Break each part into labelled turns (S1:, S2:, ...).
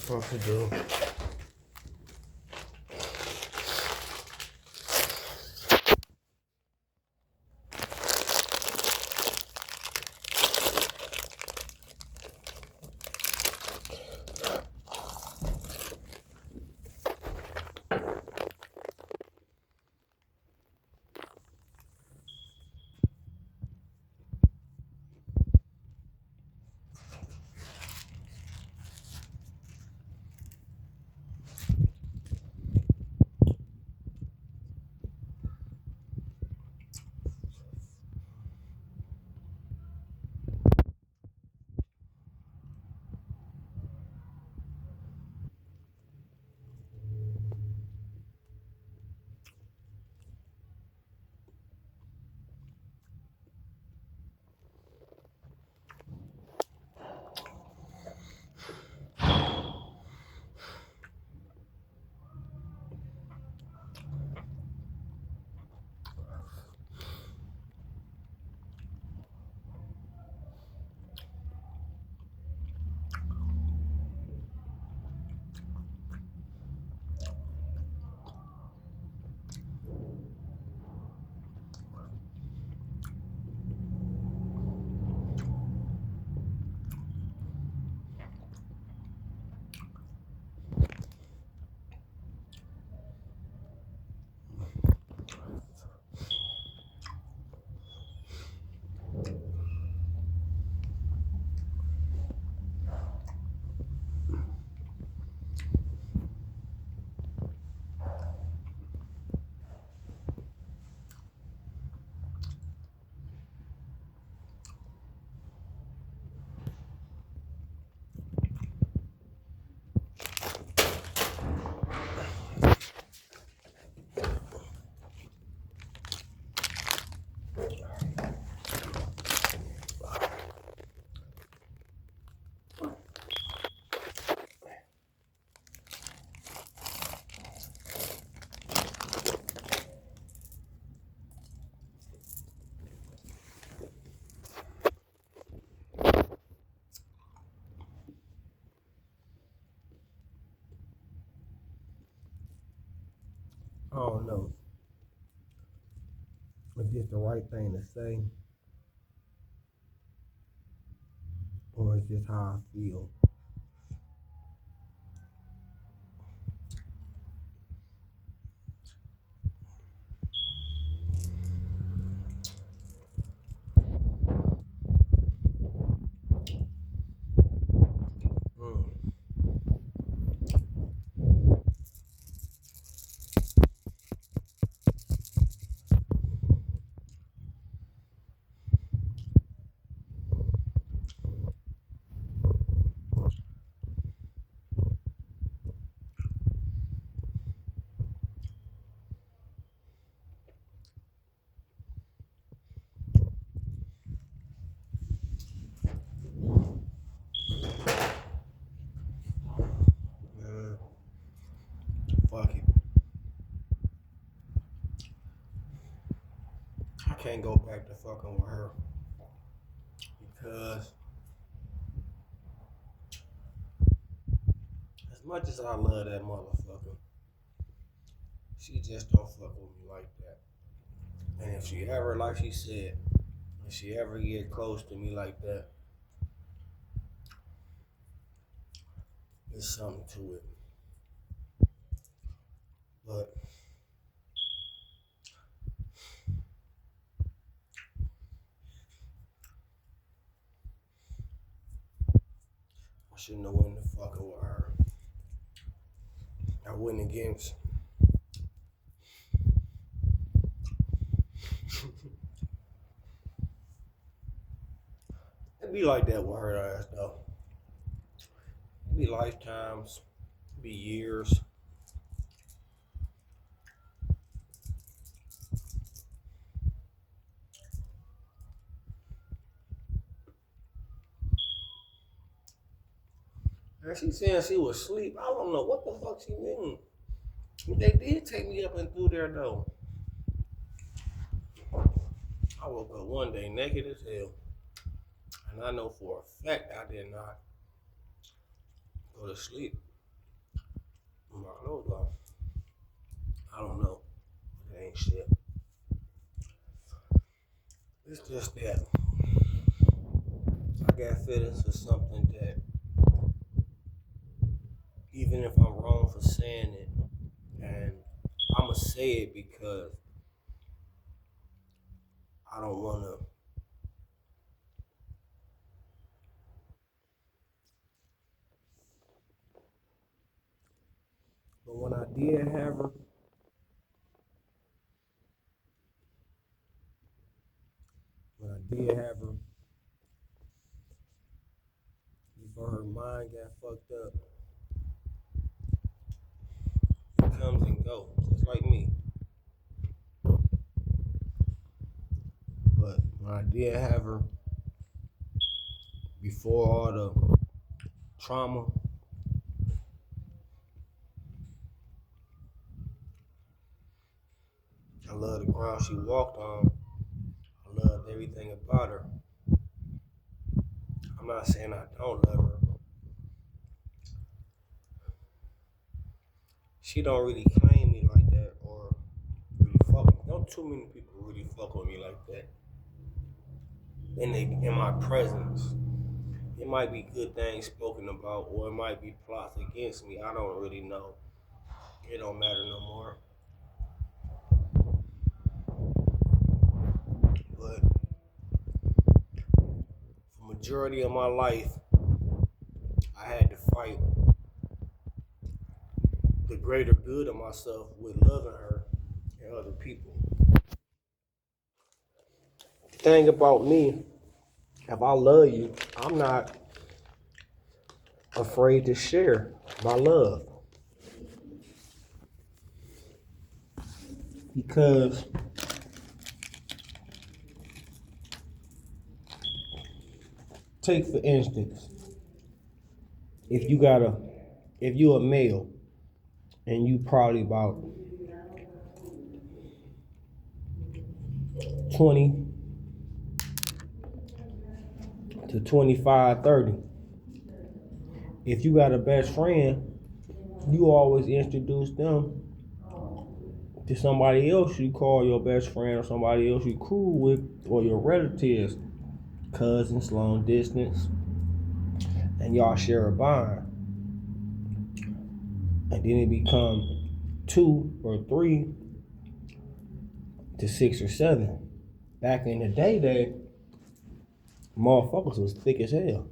S1: What to do? I don't know if it's the right thing to say or it's just how I feel. Mm. Man, fuck it. I can't go back to fucking with her because as much as I love that motherfucker, she just don't fuck with me like that. And if she ever, like she said, if she ever get close to me like that, there's something to it. But I shouldn't have went to fucking with her. I went against. It be like that with her ass though. It be lifetimes, it be years. And she saying she was asleep. I don't know what the fuck she mean. They did take me up and through there though. I woke up one day naked as hell. And I know for a fact I did not go to sleep. My clothes off. I don't know. It ain't shit. It's just that I got feelings for something that, even if I'm wrong for saying it, and I'ma say it because I don't wanna. But when I did have her, before her mind got fucked up, it comes and goes, just like me. But when I did have her, before all the trauma, I loved the ground she walked on. I loved everything about her. I'm not saying I don't love her. She don't really claim me like that, or really fuck. Don't too many people really fuck with me like that. In my presence, it might be good things spoken about, or it might be plots against me. I don't really know. It don't matter no more. But for majority of my life, I had to fight the greater good of myself with loving her and other people. The thing about me, if I love you, I'm not afraid to share my love. Because take for instance, if you a male and you probably about 20 to 25, 30. If you got a best friend, you always introduce them to somebody else you call your best friend, or somebody else you cool with, or your relatives, cousins, long distance, and y'all share a bond. And then it become 2 or 3 to 6 or 7. Back in the day, motherfuckers was thick as hell.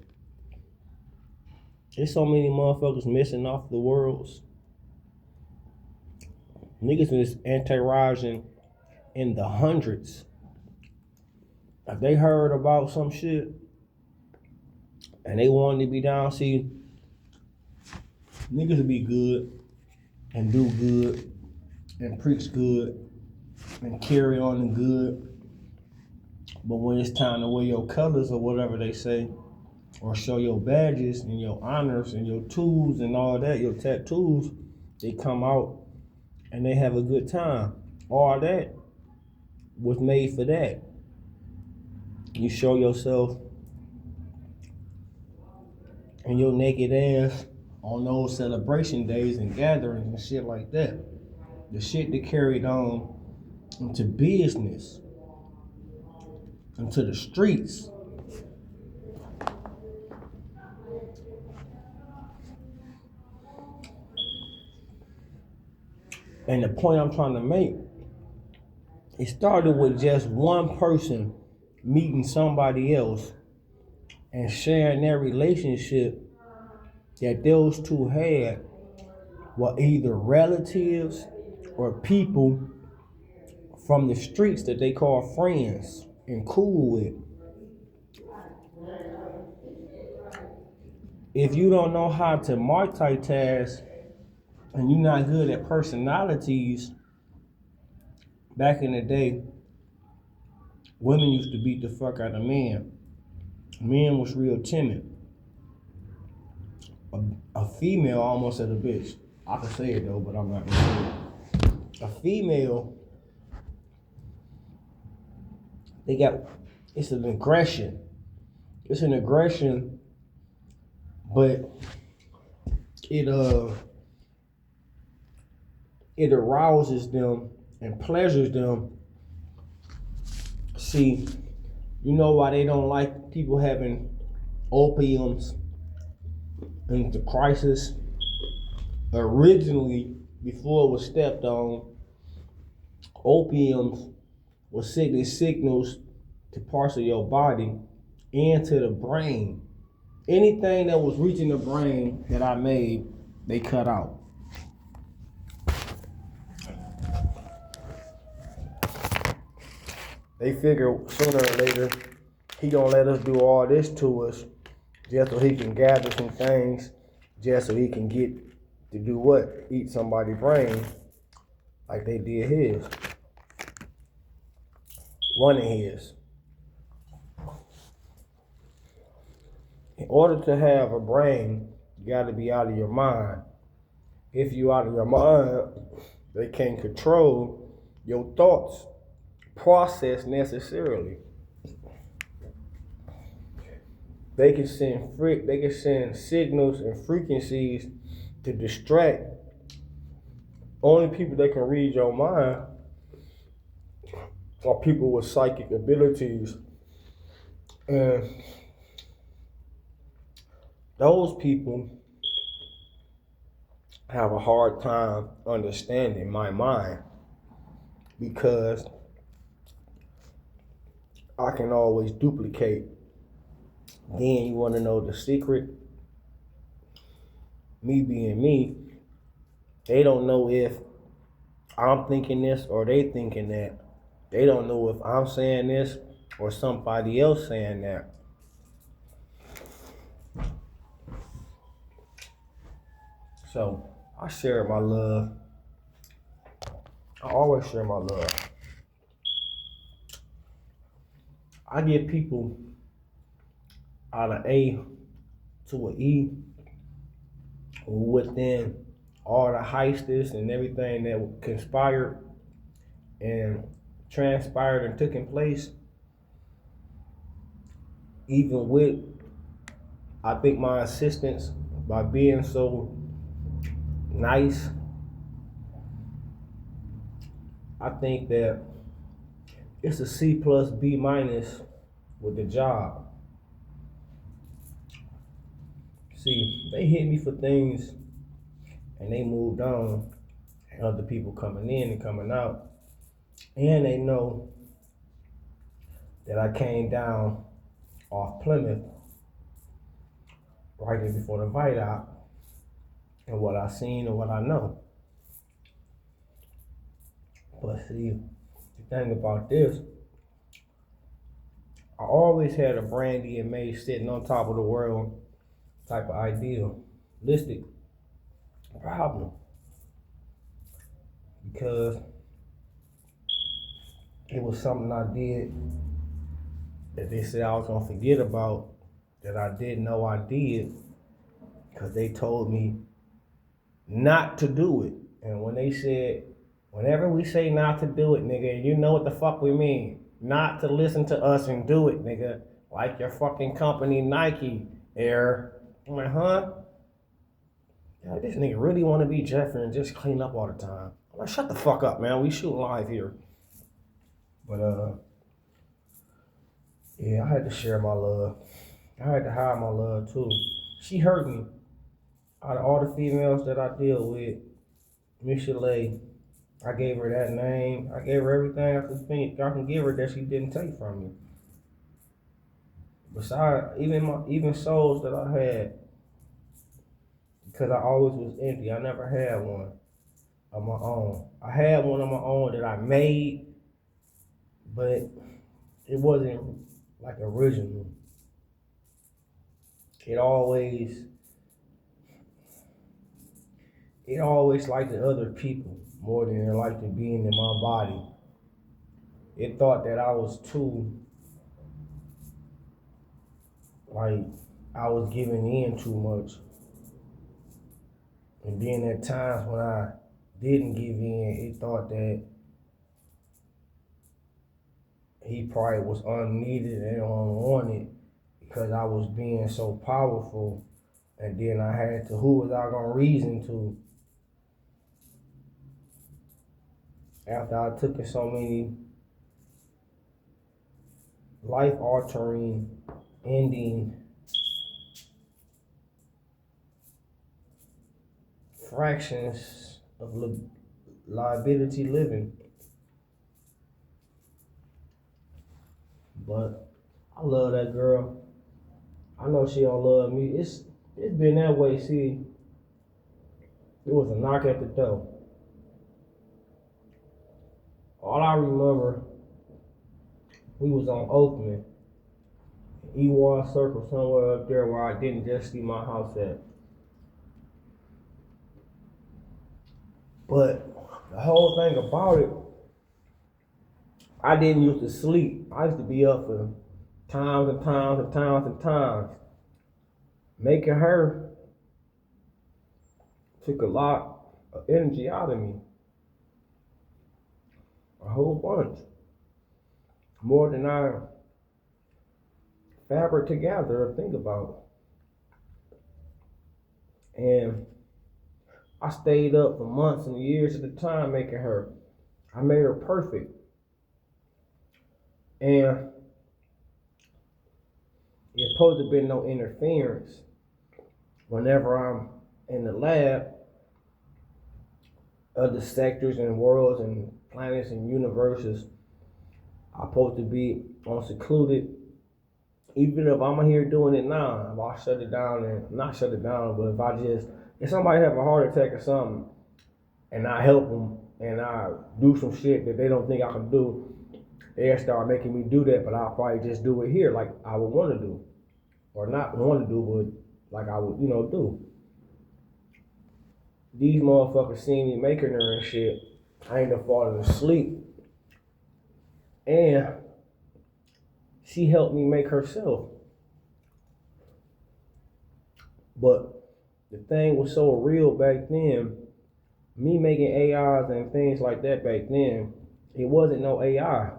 S1: There's so many motherfuckers missing off the worlds. Niggas is anti-rising in the hundreds. If they heard about some shit and they wanted to be down, see, niggas would be good and do good and preach good and carry on the good. But when it's time to wear your colors or whatever they say, or show your badges and your honors and your tools and all that, your tattoos, they come out and they have a good time. All that was made for that. You show yourself and your naked ass on those celebration days and gatherings and shit like that. The shit that carried on into business, into the streets. And the point I'm trying to make, it started with just one person meeting somebody else and sharing their relationship that those two had were either relatives or people from the streets that they call friends and cool with. If you don't know how to multitask and you're not good at personalities, back in the day, women used to beat the fuck out of men. Men was real timid. A female almost said a bitch. I can say it though, but I'm not gonna say it. A female, it's an aggression. It's an aggression, but it it arouses them and pleasures them. See, you know why they don't like people having opiums into crisis? Originally, before it was stepped on, opiums was sending signals to parts of your body and to the brain. Anything that was reaching the brain that I made, they cut out. They figure sooner or later he gonna let us do all this to us just so he can gather some things, just so he can get to do what? Eat somebody's brain like they did his. One of his. In order to have a brain, you gotta be out of your mind. If you out of your mind, they can't control your thoughts process necessarily. They can send signals and frequencies to distract. Only people that can read your mind are people with psychic abilities. And those people have a hard time understanding my mind because I can always duplicate. Then you want to know the secret? Me being me, they don't know if I'm thinking this or they thinking that. They don't know if I'm saying this or somebody else saying that. So I share my love. I always share my love. I get people out of A to an E within all the heisters and everything that conspired and transpired and took in place. Even with, I think my assistance by being so nice, I think that it's a C plus B minus with the job. See, they hit me for things and they moved on, and other people coming in and coming out, and they know that I came down off Plymouth right before the fight out, and what I seen and what I know. But see, the thing about this, I always had a Brandy and Mace sitting on top of the world type of idealistic problem. Because it was something I did that they said I was gonna forget about, that I didn't know I did, because they told me not to do it. And when they said, whenever we say not to do it, nigga, you know what the fuck we mean. Not to listen to us and do it, nigga. Like your fucking company, Nike, Air. I'm like, huh? Yeah, this nigga really want to be Jeffrey and just clean up all the time. I'm like, shut the fuck up, man. We shoot live here. But, yeah, I had to share my love. I had to hide my love, too. She hurt me. Out of all the females that I deal with, Michelle, I gave her that name. I gave her everything I can give her that she didn't take from me. Besides, even souls that I had, because I always was empty. I never had one of my own. I had one of my own that I made, but it wasn't like original. It always liked the other people more than it liked it being in my body. It thought that I was too, like, I was giving in too much. And then at times when I didn't give in, it thought that he probably was unneeded and unwanted because I was being so powerful. And then I had to, who was I gonna reason to? after I took so many life-altering, ending, fractions of liability living. But I love that girl. I know she don't love me. It's been that way. See, it was a knock at the door. All I remember, we was on Oakland, Ewald Circle, somewhere up there where I didn't just see my house at. But the whole thing about it, I didn't used to sleep. I used to be up for times and times and times and times. Making her took a lot of energy out of me. A whole bunch. More than I fabric together or think about. And I stayed up for months and years at a time making her. I made her perfect. And there's supposed to be no interference. Whenever I'm in the lab, other sectors and worlds and planets and universes, I'm supposed to be on secluded. Even if I'm here doing it now, if I shut it down and not shut it down, but if somebody have a heart attack or something, and I help them and I do some shit that they don't think I can do, they'll start making me do that, but I'll probably just do it here like I would want to do, or not want to do, but like I would, do. These motherfuckers see me making her and shit. I end up falling asleep. And she helped me make herself. But the thing was so real back then, me making AIs and things like that back then, it wasn't no AI.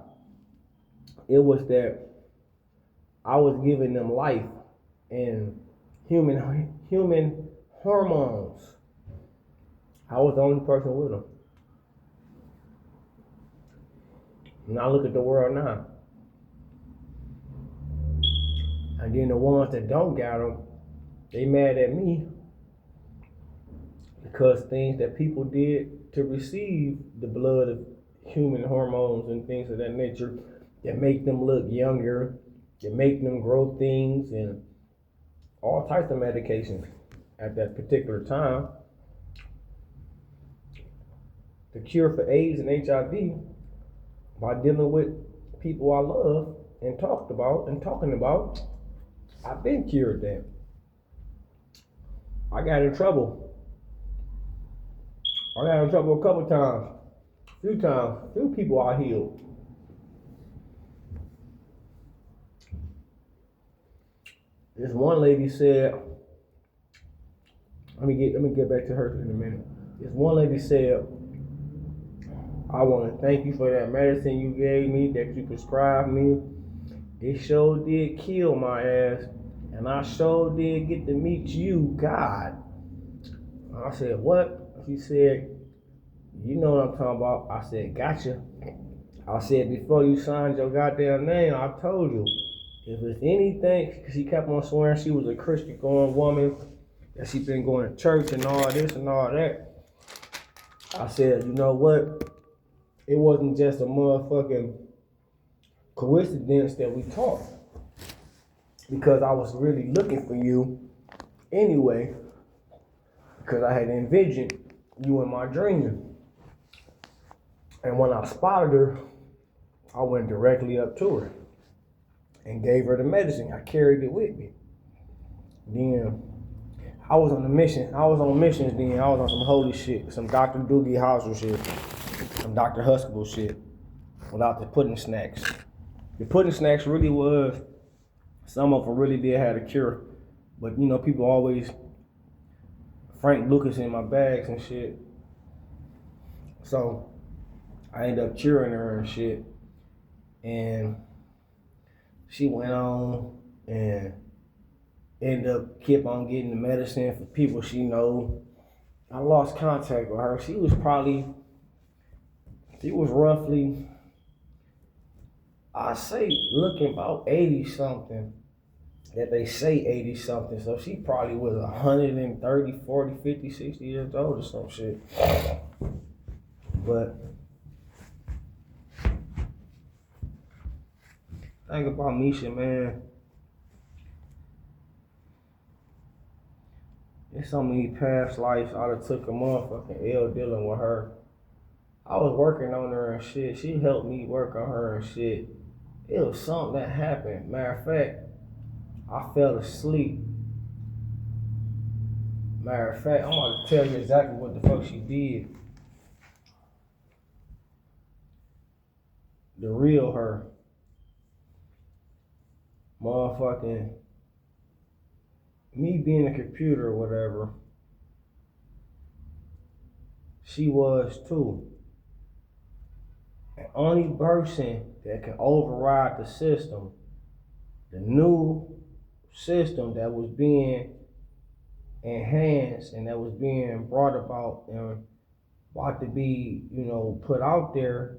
S1: It was that I was giving them life and human hormones. I was the only person with them. And I look at the world now. And then the ones that don't got them, they mad at me because things that people did to receive the blood of human hormones and things of that nature that make them look younger, that make them grow things and all types of medications at that particular time. The cure for AIDS and HIV by dealing with people I love and talking about, I've been cured that. I got in trouble. I got in trouble a couple times. Few people I healed. This one lady said, let me get back to her in a minute. This one lady said, I want to thank you for that medicine you gave me, that you prescribed me. It sure did kill my ass. And I sure did get to meet you, God. I said, what? She said, you know what I'm talking about. I said, gotcha. I said, before you signed your goddamn name, I told you, if it's anything, she kept on swearing she was a Christian going woman, that she been going to church and all this and all that. I said, you know what? It wasn't just a motherfucking coincidence that we talked. Because I was really looking for you anyway. Because I had envisioned you in my dream. And when I spotted her, I went directly up to her and gave her the medicine. I carried it with me. Then I was on a mission. I was on missions then. I was on some holy shit, some Dr. Doogie Howser shit, some Dr. Huxtable shit, without the pudding snacks. The pudding snacks really was, some of them really did have a cure. But people always Frank Lucas in my bags and shit. So I ended up curing her and shit. And she went on and kept on getting the medicine for people she know. I lost contact with her. She was probably He was roughly, I say, looking about 80 something. That they say 80 something. So she probably was 130, 40, 50, 60 years old or some shit. But think about Misha, man. There's so many past lives I done took a motherfucking L dealing with her. I was working on her and shit. She helped me work on her and shit. It was something that happened. Matter of fact, I fell asleep. Matter of fact, I'm about to tell you exactly what the fuck she did. The real her. Motherfucking me being a computer or whatever, she was too. The only person that can override the system, the new system that was being enhanced and that was being brought about and about to be, put out there,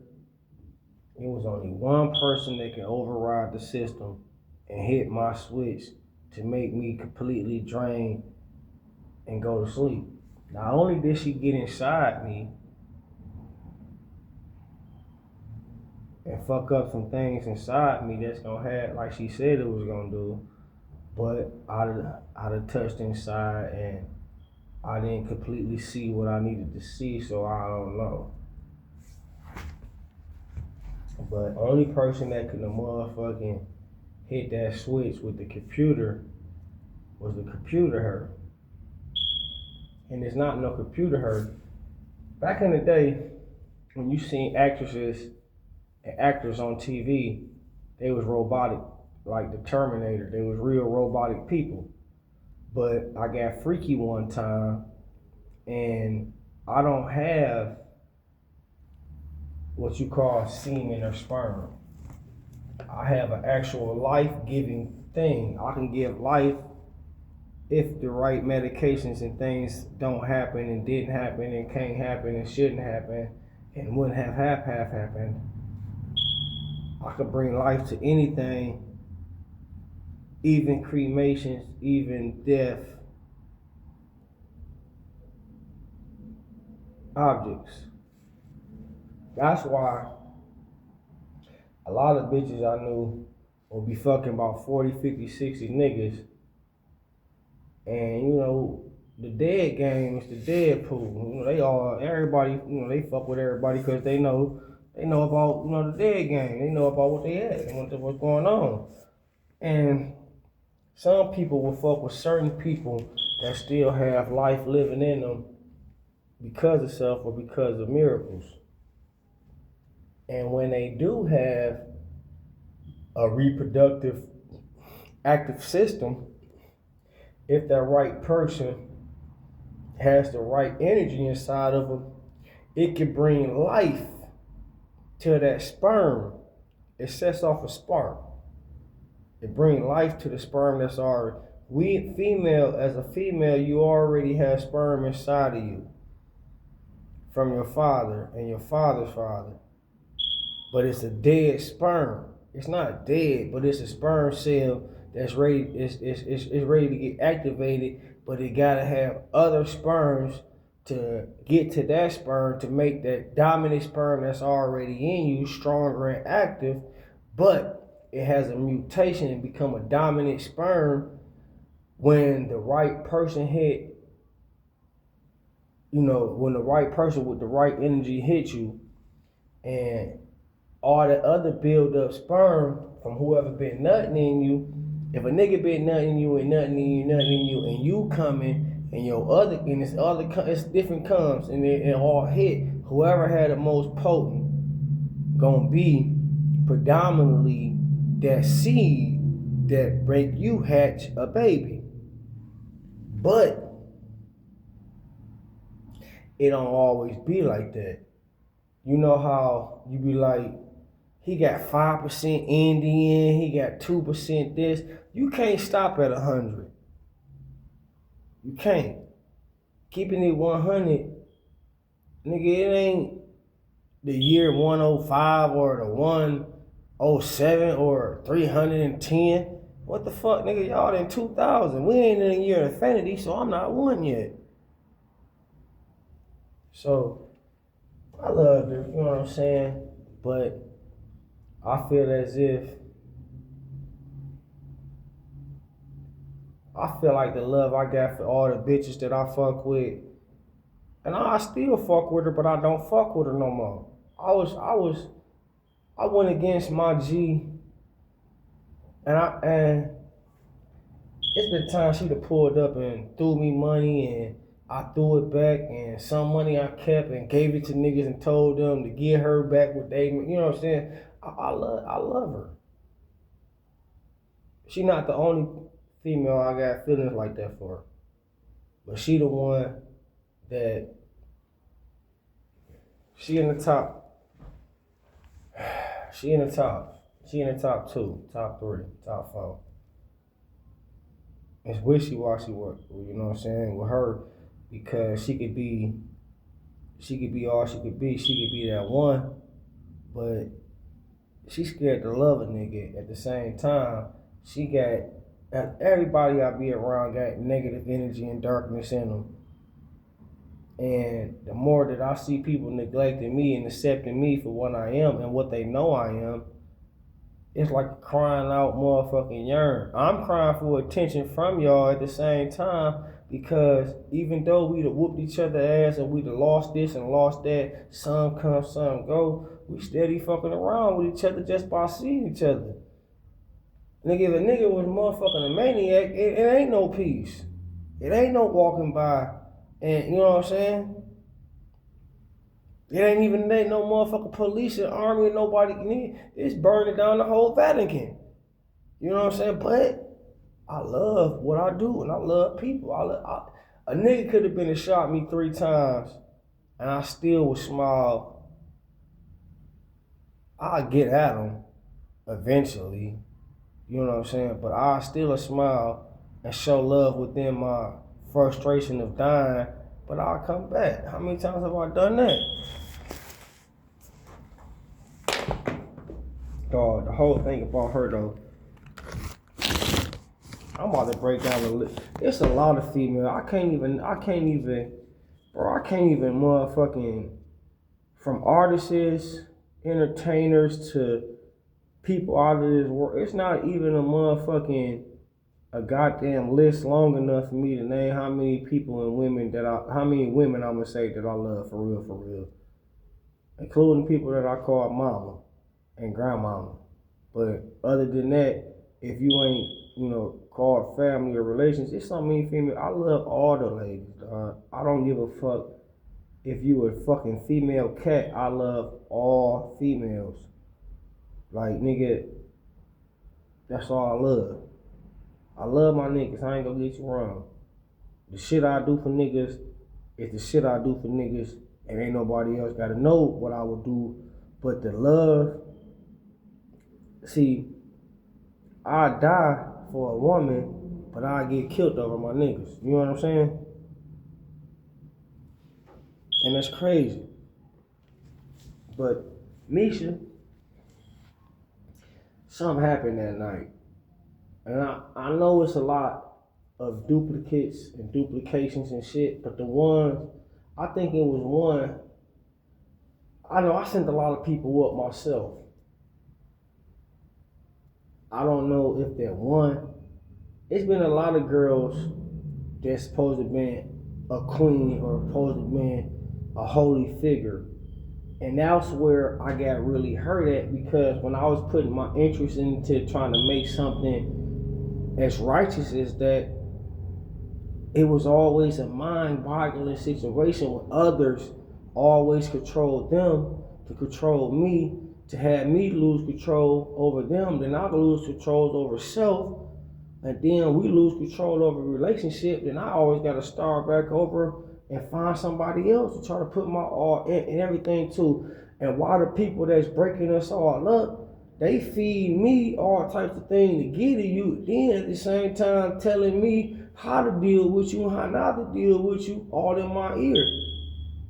S1: it was only one person that can override the system and hit my switch to make me completely drain and go to sleep. Not only did she get inside me and fuck up some things inside me that's gonna have, like she said it was gonna do, but I'd have touched inside and I didn't completely see what I needed to see, so I don't know. But only person that could have motherfucking hit that switch with the computer was the computer her. And it's not no computer her. Back in the day, when you seen actresses and actors on TV, they was robotic, like the Terminator. They was real robotic people. But I got freaky one time, and I don't have what you call semen or sperm. I have an actual life-giving thing. I can give life if the right medications and things don't happen and didn't happen and can't happen and shouldn't happen and wouldn't have happened. I could bring life to anything, even cremations, even death, objects. That's why a lot of bitches I knew would be fucking about 40, 50, 60 niggas. And the dead game is the dead pool. Everybody, they fuck with everybody because they know about, the dead game. They know about what they at and what's going on. And some people will fuck with certain people that still have life living in them because of self or because of miracles. And when they do have a reproductive active system, if that right person has the right energy inside of them, it can bring life to that sperm. It sets off a spark. It brings life to the sperm that's already. As a female, you already have sperm inside of you from your father and your father's father. But it's a dead sperm. It's not dead, but it's a sperm cell that's ready. It's ready to get activated, but it gotta have other sperms to get to that sperm to make that dominant sperm that's already in you stronger and active. But it has a mutation and become a dominant sperm when the right person hit. When the right person with the right energy hits you, and all the other build up sperm from whoever been nutting in you. If a nigga been nutting in you and nutting in you, and you coming and it's different comes and it all hit, whoever had the most potent gonna be predominantly that seed that make you hatch a baby. But it don't always be like that. You know how you be like, he got 5% Indian, he got 2% this. You can't stop at 100. You can't. Keeping it 100, nigga, the year 105 or the 107 or 310. What the fuck, nigga? Y'all in 2000. We ain't in the year of infinity, so I'm not one yet. So I love her, you know what I'm saying? But I feel as if I feel like the love I got for all the bitches that I fuck with, and I still fuck with her, but I don't fuck with her no more. I went against my G, and it's been times she'd have pulled up and threw me money, and I threw it back, and some money I kept and gave it to niggas and told them to give her back what they, you know what I'm saying? I love her. She not the only female I got feelings like that for, but she the one that she in the top. She in the top. She in the top 2, top 3, top 4. It's wishy-washy work, you know what I'm saying, with her, because she could be all she could be. She could be that one, but she scared to love a nigga. At the same time, she got, everybody I be around got negative energy and darkness in them. And the more that I see people neglecting me and accepting me for what I am and what they know I am, it's like crying out motherfucking yearn. I'm crying for attention from y'all at the same time, because even though we'd have whooped each other ass and we'd have lost this and lost that, some come, some go, we steady fucking around with each other just by seeing each other. Nigga, if a nigga was motherfucking a maniac, it ain't no peace. It ain't no walking by and, you know what I'm saying? It ain't no motherfucking police and army and nobody need. It's burning down the whole Vatican. You know what I'm saying? But I love what I do and I love people. A nigga could have been and shot me 3 times and I still would smile. I'll get at him eventually. You know what I'm saying? But I still smile and show love within my frustration of dying. But I'll come back. How many times have I done that? Dog, the whole thing about her though, I'm about to break down the list. It's a lot of female. I can't even motherfucking, from artists, entertainers to people out of this world. It's not even a goddamn list long enough for me to name how many people and women how many women I'm gonna say that I love for real. Including people that I call mama and grandmama. But other than that, if you ain't, called family or relations, it's so many female. I love all the ladies, dog. I don't give a fuck if you a fucking female cat. I love all females. Like, nigga, that's all I love. I love my niggas. I ain't gonna get you wrong. The shit I do for niggas is the shit I do for niggas, and ain't nobody else gotta know what I would do. But the love, see, I die for a woman, but I get killed over my niggas. You know what I'm saying? And that's crazy. But Misha, something happened that night. And I know it's a lot of duplicates and duplications and shit, but the one, I think it was one, I know I sent a lot of people up myself. I don't know if that one, it's been a lot of girls that's supposed to be a queen or supposed to be a holy figure. And that's where I got really hurt at, because when I was putting my interest into trying to make something as righteous as that, it was always a mind-boggling situation where others always controlled them to control me, to have me lose control over them, then I lose control over self, and then we lose control over relationship, then I always got to start back over and find somebody else to try to put my all in everything too. And while the people that's breaking us all up, they feed me all types of things to get to you, then at the same time telling me how to deal with you and how not to deal with you, all in my ear.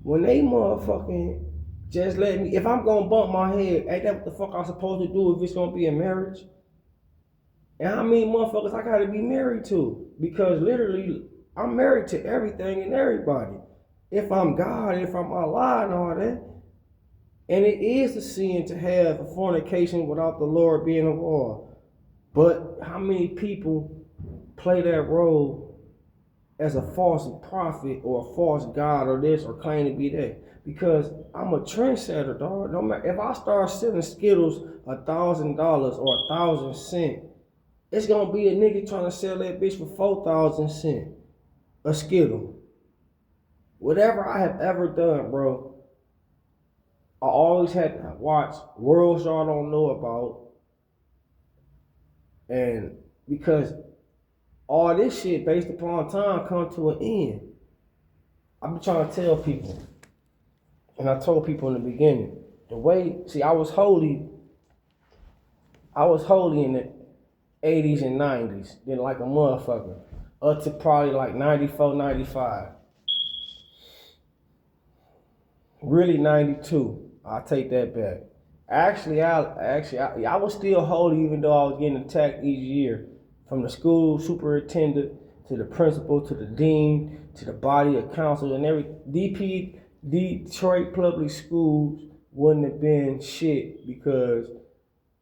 S1: When they motherfucking Just let me, if I'm gonna bump my head, ain't that what the fuck I'm supposed to do if it's gonna be a marriage? And how many motherfuckers I gotta be married to? Because literally, I'm married to everything and everybody. If I'm God, if I'm Allah and all that. And it is a sin to have a fornication without the Lord being involved. But how many people play that role as a false prophet or a false God or this or claim to be that? Because I'm a trendsetter, dog. No matter if I start selling Skittles $1,000 or 1,000 cents, it's gonna be a nigga trying to sell that bitch for 4,000 cents a Skittle. Whatever I have ever done, bro, I always had to watch worlds y'all don't know about. And because all this shit based upon time come to an end. I've been trying to tell people, and I told people in the beginning, the way, see, I was holy in the 80s and 90s, then like a motherfucker, up to probably like 94, 95. Really 92. I'll take that back. I was still holy even though I was getting attacked each year. From the school superintendent to the principal to the dean to the body of council and every Detroit public schools wouldn't have been shit because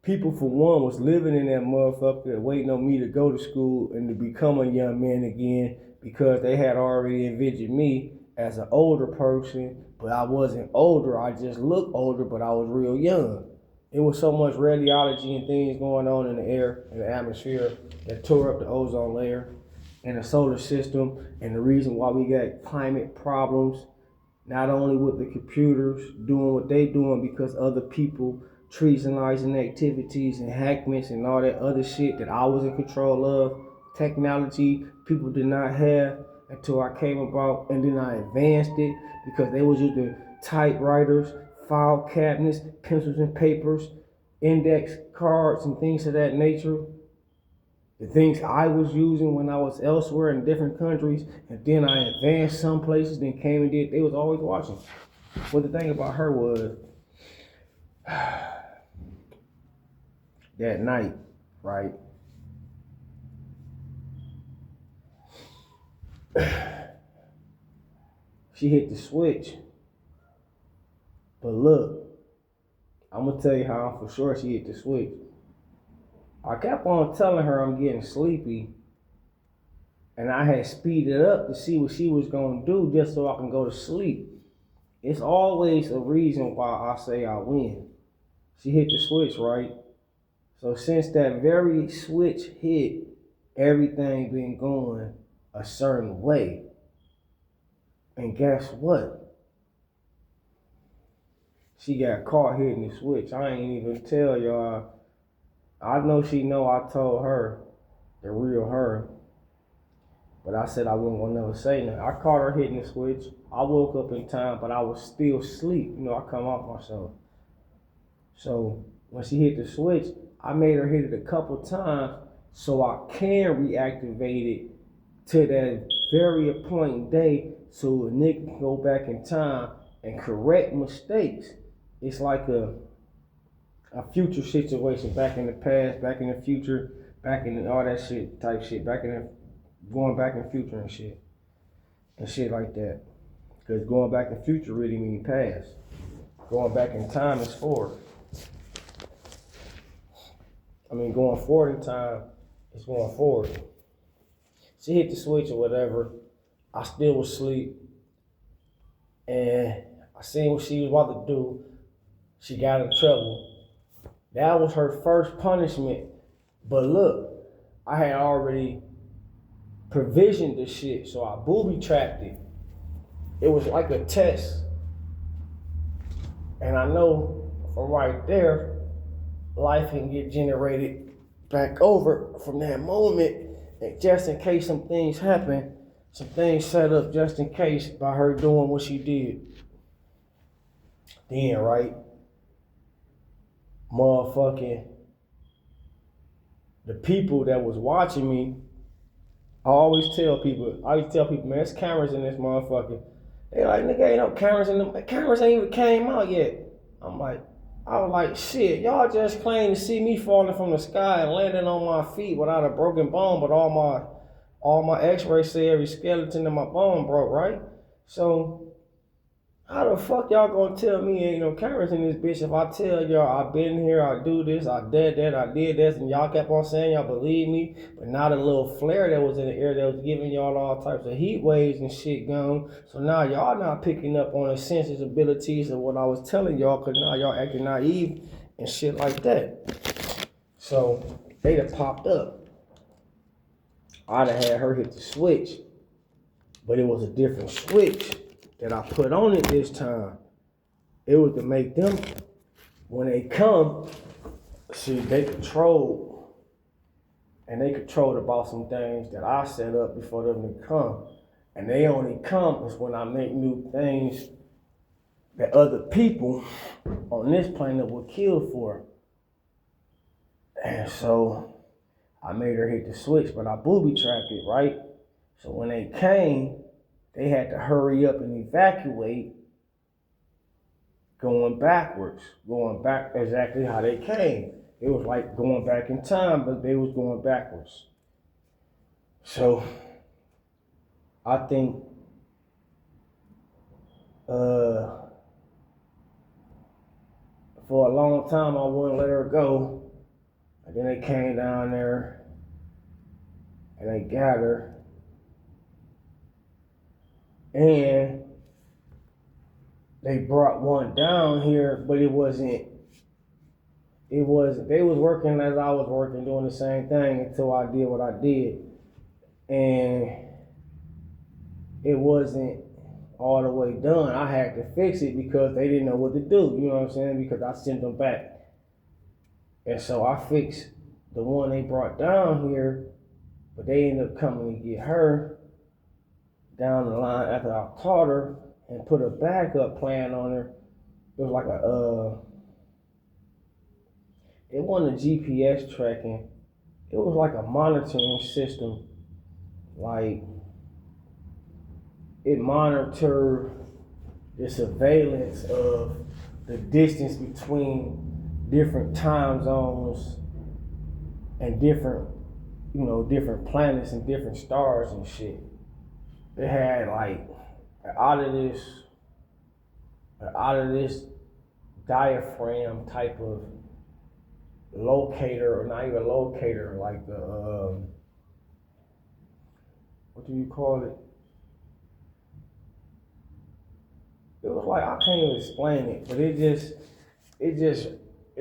S1: people for one was living in that motherfucker waiting on me to go to school and to become a young man again because they had already envisioned me as an older person, but I wasn't older. I just looked older, but I was real young. It was so much radiology and things going on in the air, in the atmosphere, that tore up the ozone layer and the solar system, and the reason why we got climate problems, not only with the computers doing what they doing because other people treasonizing activities and hackments and all that other shit that I was in control of, technology people did not have until I came about, and then I advanced it because they was using typewriters, file cabinets, pencils and papers, index cards and things of that nature. The things I was using when I was elsewhere in different countries, and then I advanced some places, then came and did, they was always watching. But the thing about her was, that night, right? She hit the switch. But look, I'm gonna tell you how for sure she hit the switch. I kept on telling her I'm getting sleepy, and I had speeded up to see what she was gonna do just so I can go to sleep. It's always a reason why I say I win. She hit the switch, right? So since that very switch hit, everything been going a certain way. And guess what? She got caught hitting the switch. I ain't even tell y'all. I know she know I told her, the real her. But I said I wasn't gonna never say nothing. I caught her hitting the switch. I woke up in time, but I was still asleep. You know, I come off myself. So when she hit the switch, I made her hit it a couple times so I can reactivate it to that very appointed day so a nigga can go back in time and correct mistakes. It's like a future situation, back in the past, back in the future, back in all that shit type shit, back in the, going back in the future and shit like that. Because going back in the future really mean past. Going back in time is forward. I mean, going forward in time is going forward. She hit the switch or whatever. I still was asleep. And I seen what she was about to do. She got in trouble. That was her first punishment. But look, I had already provisioned the shit, so I booby trapped it. It was like a test. And I know from right there, life can get generated back over from that moment. And just in case some things happen, some things set up just in case by her doing what she did. Then, right? Motherfucking the people that was watching me, I always tell people, man, there's cameras in this motherfucker. They like, nigga, ain't no cameras in them. The cameras ain't even came out yet. I was like, shit, y'all just claim to see me falling from the sky and landing on my feet without a broken bone, but all my x-rays say every skeleton in my bone broke, right? So how the fuck y'all gonna tell me ain't no cameras in this bitch if I tell y'all I been here, I do this, I did that, I did this, and y'all kept on saying y'all believe me, but now the little flare that was in the air that was giving y'all all types of heat waves and shit gone. So now y'all not picking up on the senses abilities of what I was telling y'all, cause now y'all acting naive and shit like that. So they done popped up. I'd have had her hit the switch, but it was a different switch that I put on it this time. It was to make them, when they come, see, they controlled about some things that I set up before them to come. And they only come is when I make new things that other people on this planet will kill for. And so I made her hit the switch, but I booby trapped it, right? So when they came, they had to hurry up and evacuate, going back exactly how they came. It was like going back in time, but they was going backwards. So I think for a long time I wouldn't let her go. And then they came down there and they got her. And they brought one down here, but they was working as I was working, doing the same thing until I did what I did. And it wasn't all the way done. I had to fix it because they didn't know what to do, you know what I'm saying? Because I sent them back. And so I fixed the one they brought down here, but they ended up coming to get her down the line after I taught her and put a backup plan on her. It was like it wasn't a GPS tracking. It was like a monitoring system. Like, it monitored the surveillance of the distance between different time zones and different planets and different stars and shit. It had like out of this diaphragm type of locator, or not even locator, like the what do you call it? It was like, I can't even explain it, but it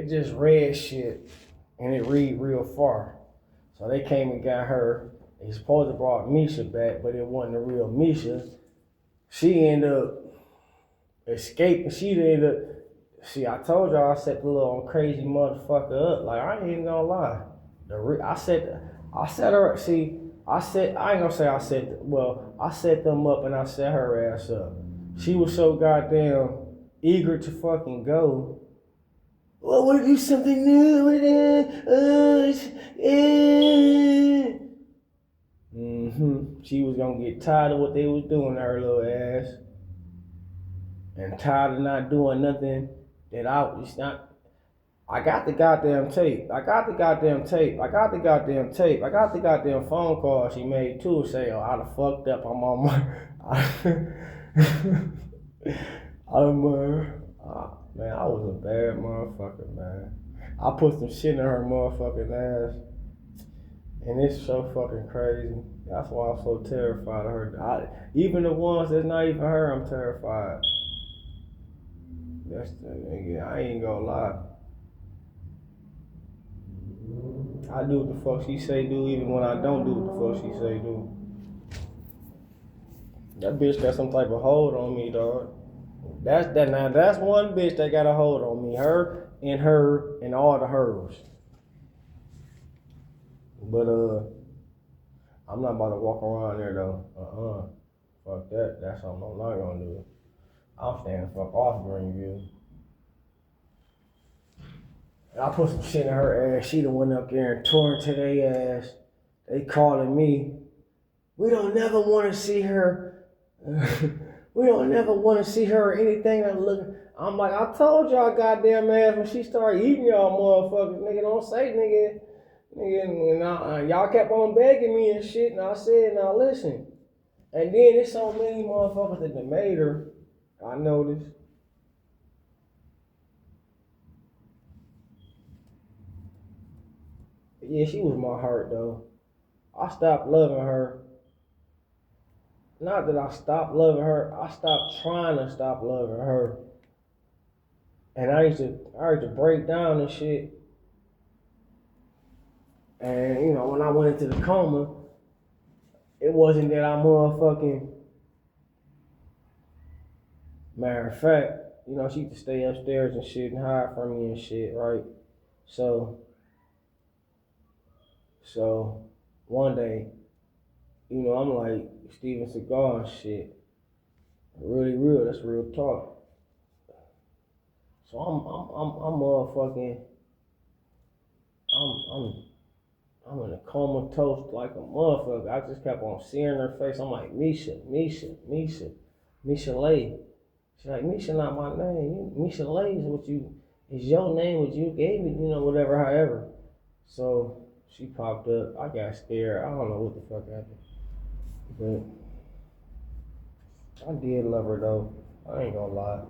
S1: just read shit and it read real far. So they came and got her. They supposed to brought Misha back, but it wasn't the real Misha. She ended up escaping. I told y'all I set the little crazy motherfucker up. Like, I ain't even gonna lie. I set them up and I set her ass up. She was so goddamn eager to fucking go. Well, wanna do something new with it? She was gonna get tired of what they was doing to her little ass. And tired of not doing nothing that I got the goddamn tape. I got the goddamn phone call she made too, saying, oh, I done fucked up. I'm on my... man, I was a bad motherfucker, man. I put some shit in her motherfucking ass. And it's so fucking crazy. That's why I'm so terrified of her. Even the ones that's not even her, I'm terrified. I ain't gonna lie. I do what the fuck she say do, even when I don't do what the fuck she say do. That bitch got some type of hold on me, dog. That's one bitch that got a hold on me. Her and all the hers. But I'm not about to walk around there though. Fuck that. That's something I'm not gonna do. I'm staying the fuck off Greenview. I put some shit in her ass. She done went up there and tore into their ass. They calling me. We don't never want to see her. We don't never want to see her or anything that look. I'm like, I told y'all goddamn ass when she started eating y'all motherfuckers, nigga, don't say nigga, and y'all kept on begging me and shit, and I said, now listen. And then there's so many motherfuckers that done made her, I noticed. Yeah, she was my heart though. I stopped loving her. Not that I stopped loving her, I stopped trying to stop loving her. And I used to break down and shit. And you know, when I went into the coma, it wasn't that I motherfucking, matter of fact, you know, she used to stay upstairs and shit and hide from me and shit, right? So one day, you know, I'm like Steven Seagal and shit. Really real, that's real talk. So I'm motherfucking, I'm in a comatose like a motherfucker. I just kept on seeing her face. I'm like, Misha Lay. She's like, Misha not my name. Misha Lay is your name, what you gave me, you know, whatever, however. So she popped up. I got scared. I don't know what the fuck happened. But I did love her though. I ain't gonna lie.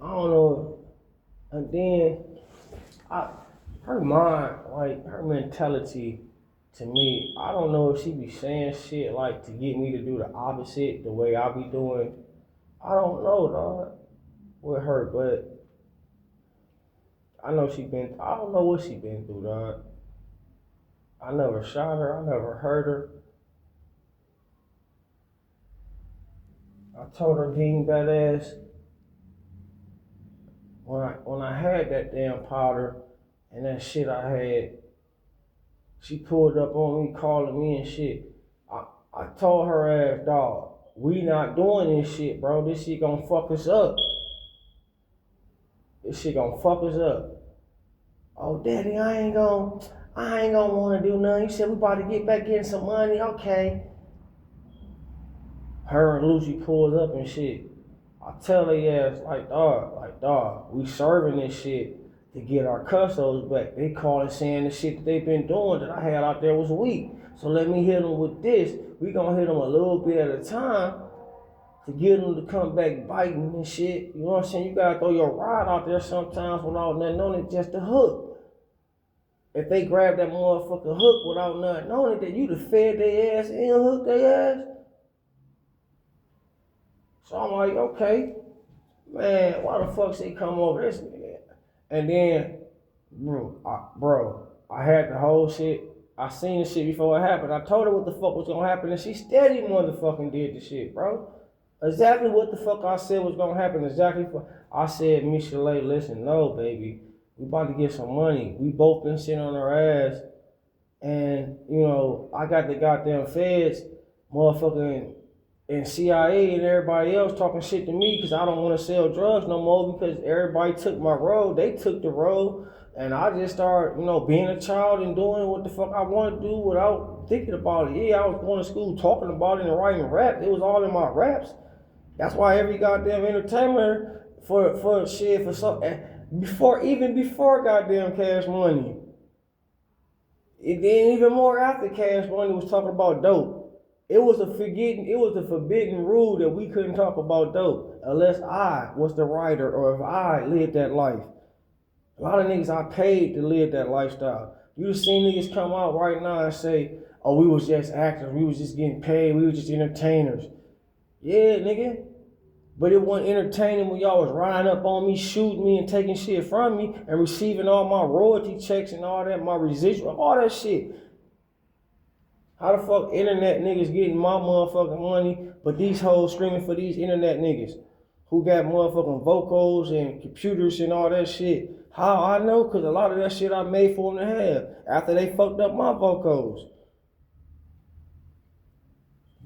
S1: I don't know. And then her mind, like her mentality to me, I don't know if she be saying shit like to get me to do the opposite the way I be doing. I don't know, dog, with her, but I don't know what she been through, dog. I never shot her, I never hurt her. I told her being badass when I had that damn powder and that shit I had, she pulled up on me, calling me and shit. I told her ass, dog, we not doing this shit, bro. This shit gonna fuck us up. This shit gonna fuck us up. Oh, daddy, I ain't gonna wanna do nothing. You said we about to get back getting some money, okay. Her and Lucy pulled up and shit. I tell her ass, like, dog, we serving this shit to get our custos back. They calling saying the shit that they been doing that I had out there was weak. So let me hit them with this. We gonna hit them a little bit at a time to get them to come back biting and shit. You know what I'm saying? You gotta throw your rod out there sometimes without nothing on it, just a hook. If they grab that motherfucking hook without nothing on it, then you done fed their ass and hooked their ass. So I'm like, okay, man, why the fuck she come over this nigga? And then, I had the whole shit. I seen the shit before it happened. I told her what the fuck was gonna happen, and she steady motherfucking did the shit, bro. Exactly what the fuck I said was gonna happen. I said, Misha Lay, listen, no, baby, we about to get some money. We both been sitting on our ass, and you know, I got the goddamn feds, motherfucking, and CIA and everybody else talking shit to me because I don't want to sell drugs no more because everybody took my road. They took the road, and I just started, you know, being a child and doing what the fuck I want to do without thinking about it. Yeah, I was going to school talking about it and writing rap. It was all in my raps. That's why every goddamn entertainer for shit for so before goddamn Cash Money. It then even more after Cash Money was talking about dope. It was a forbidden rule that we couldn't talk about dope unless I was the writer or if I lived that life. A lot of niggas I paid to live that lifestyle. You just seen niggas come out right now and say, oh, we was just actors, we was just getting paid, we was just entertainers. Yeah, nigga. But it wasn't entertaining when y'all was riding up on me, shooting me and taking shit from me and receiving all my royalty checks and all that, my residual, all that shit. How the fuck internet niggas getting my motherfucking money, but these hoes screaming for these internet niggas who got motherfucking vocals and computers and all that shit? How I know? Because a lot of that shit I made for them to have after they fucked up my vocals.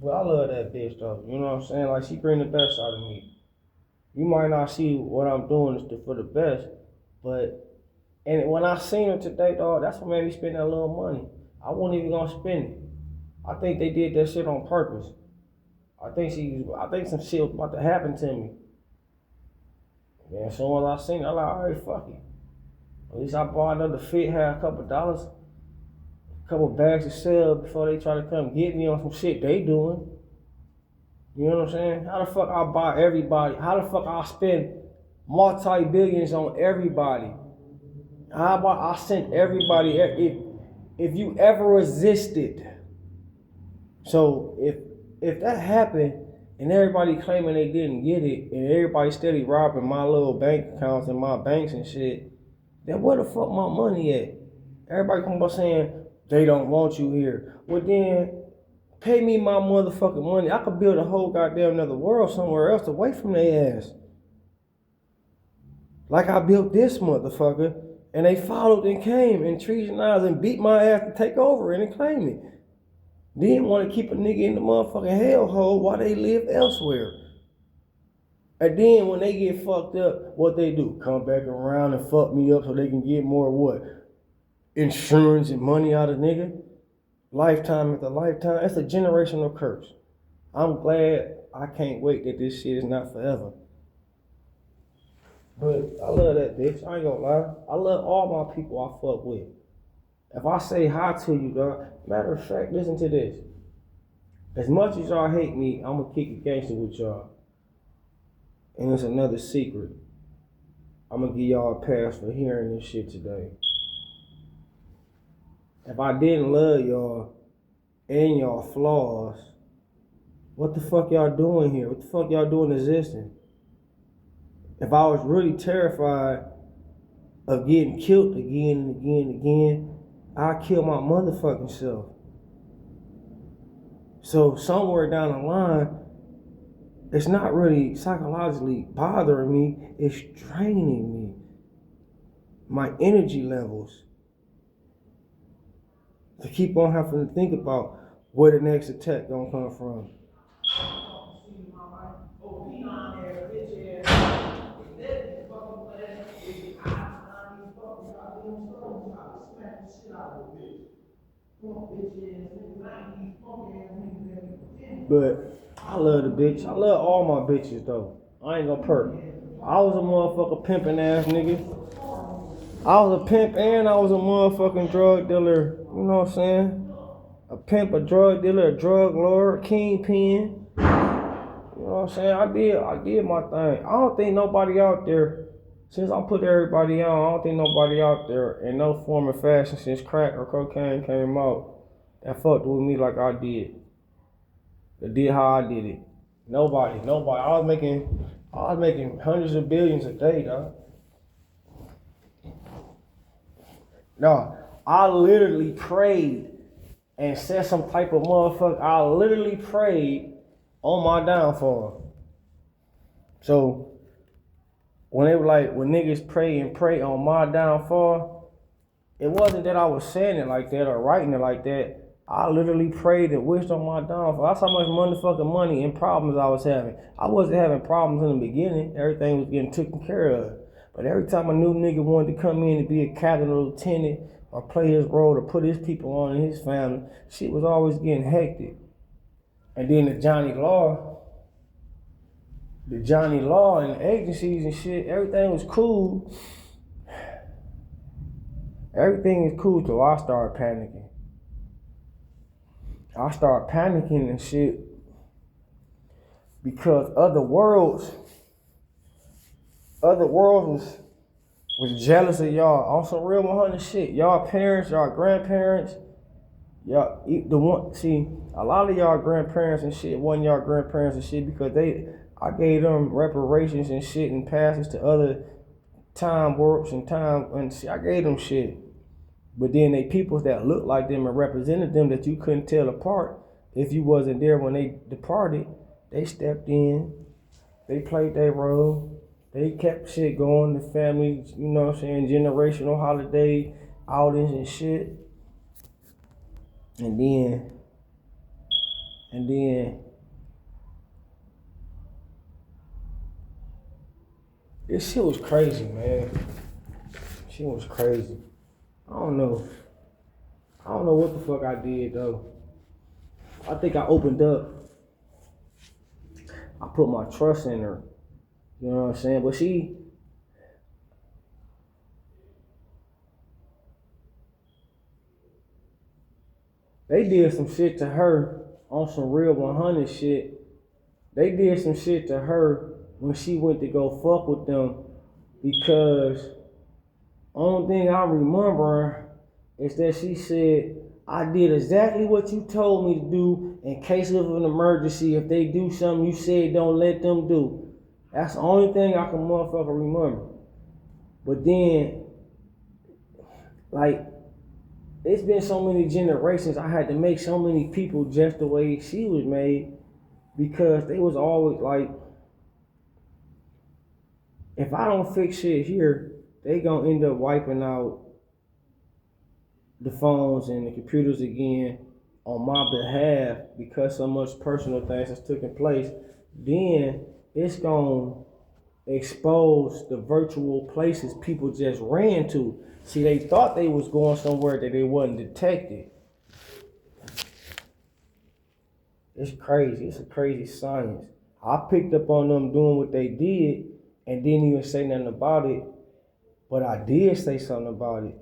S1: But I love that bitch though, you know what I'm saying? Like, she bring the best out of me. You might not see what I'm doing is for the best, but, and when I seen her today, dog, that's what made me spend that little money. I wasn't even gonna spend it. I think they did that shit on purpose. I think some shit was about to happen to me. And as soon as I seen it, I'm like, alright, fuck it. At least I bought another fit, had a couple dollars, a couple bags to sell before they try to come get me on some shit they doing. You know what I'm saying? How the fuck I buy everybody? How the fuck I spend multi-billions on everybody? How about I sent everybody, if you ever resisted. So if that happened and everybody claiming they didn't get it and everybody steady robbing my little bank accounts and my banks and shit, then where the fuck my money at? Everybody come up saying they don't want you here. Well then, pay me my motherfucking money. I could build a whole goddamn another world somewhere else away from their ass. Like I built this motherfucker, and they followed and came and treasonized and beat my ass to take over and claim it. Didn't want to keep a nigga in the motherfucking hellhole while they live elsewhere. And then when they get fucked up, what they do? Come back around and fuck me up so they can get more what? Insurance and money out of nigga? Lifetime after lifetime. It's a generational curse. I'm glad. I can't wait that this shit is not forever. But I love that bitch. I ain't gonna lie. I love all my people I fuck with. If I say hi to you, dog, matter of fact, listen to this. As much as y'all hate me, I'm gonna kick it gangster with y'all. And it's another secret. I'm gonna give y'all a pass for hearing this shit today. If I didn't love y'all and y'all flaws, what the fuck y'all doing here? What the fuck y'all doing existing? If I was really terrified of getting killed again and again and again, I'd kill my motherfucking self. So somewhere down the line, it's not really psychologically bothering me, it's draining me. My energy levels. To keep on having to think about where the next attack gonna come from. But I love the bitch. I love all my bitches though. I ain't gonna perk. I was a motherfucker pimping ass nigga. I was a pimp and I was a motherfucking drug dealer. You know what I'm saying? A pimp, a drug dealer, a drug lord, kingpin. You know what I'm saying? I did my thing. I don't think nobody out there, since I put everybody on, I don't think nobody out there in no form or fashion since crack or cocaine came out that fucked with me like I did. That did how I did it. Nobody. I was making hundreds of billions a day, dog. No, I literally prayed and said some type of motherfucker. I literally prayed on my downfall. So when they were like, when niggas pray on my downfall, it wasn't that I was saying it like that or writing it like that. I literally prayed and wished on my downfall. That's how much motherfucking money and problems I was having. I wasn't having problems in the beginning. Everything was getting taken care of. But every time a new nigga wanted to come in and be a captain or lieutenant or play his role to put his people on in his family, shit was always getting hectic. And then the Johnny Law and the agencies and shit, everything was cool. Everything is cool till I started panicking. I started panicking and shit because other worlds was jealous of y'all on some real 100 shit. Y'all parents, y'all grandparents, y'all a lot of y'all grandparents and shit wasn't y'all grandparents and shit because I gave them reparations and shit and passes to other time warps and shit. I gave them shit. But then they peoples that looked like them and represented them that you couldn't tell apart if you wasn't there when they departed, they stepped in, they played their role, they kept shit going, the family, you know what I'm saying, generational holiday outings and shit. And then this shit was crazy, man. Shit was crazy. I don't know what the fuck I did though. I think I opened up. I put my trust in her. You know what I'm saying? But they did some shit to her on some real 100 shit. They did some shit to her when she went to go fuck with them because only thing I remember is that she said, I did exactly what you told me to do in case of an emergency. If they do something you said don't let them do. That's the only thing I can motherfucker remember. But then, like, it's been so many generations, I had to make so many people just the way she was made because they was always like, if I don't fix shit here, they gonna end up wiping out the phones and the computers again on my behalf because so much personal things has taken place. Then it's gonna expose the virtual places people just ran to. See, they thought they was going somewhere that they wasn't detected. It's crazy. It's a crazy science. I picked up on them doing what they did and didn't even say nothing about it, but I did say something about it.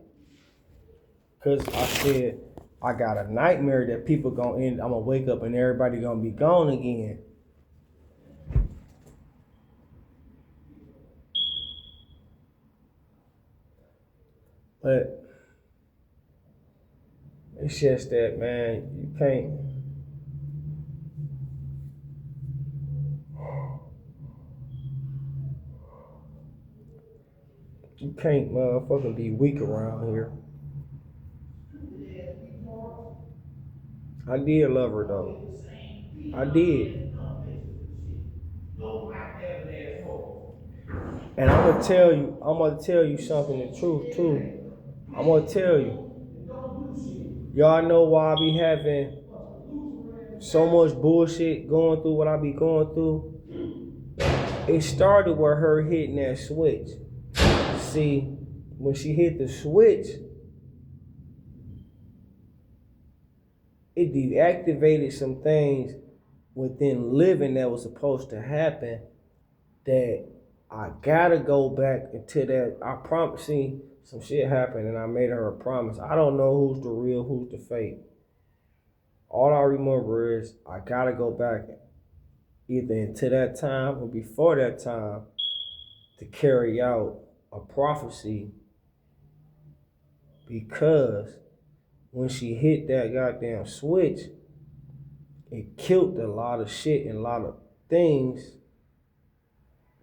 S1: Because I said, I got a nightmare that people gonna end, I'm gonna wake up and everybody gonna be gone again. But it's just that, man, you can't motherfucking be weak around here. I did love her though. I did. And I'm gonna tell you something, the truth too. I'm gonna tell you. Y'all know why I be having so much bullshit going through what I be going through? It started with her hitting that switch. See, when she hit the switch, it deactivated some things within living that was supposed to happen that I gotta go back into that. I promise, see, some shit happened and I made her a promise. I don't know who's the real, who's the fake. All I remember is I gotta go back either into that time or before that time to carry out a prophecy, because when she hit that goddamn switch, it killed a lot of shit and a lot of things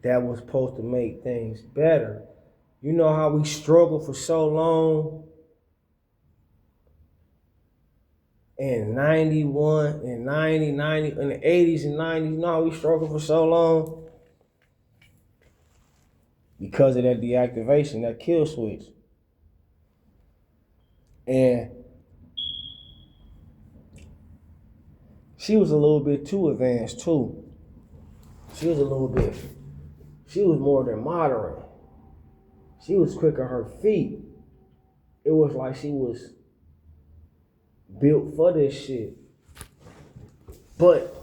S1: that was supposed to make things better. You know how we struggled for so long in 91 and 90, in the 80s and 90s, you know how we struggled for so long? Because of that deactivation, that kill switch. And she was a little bit too advanced too. She was more than modern. She was quick on her feet. It was like she was built for this shit. But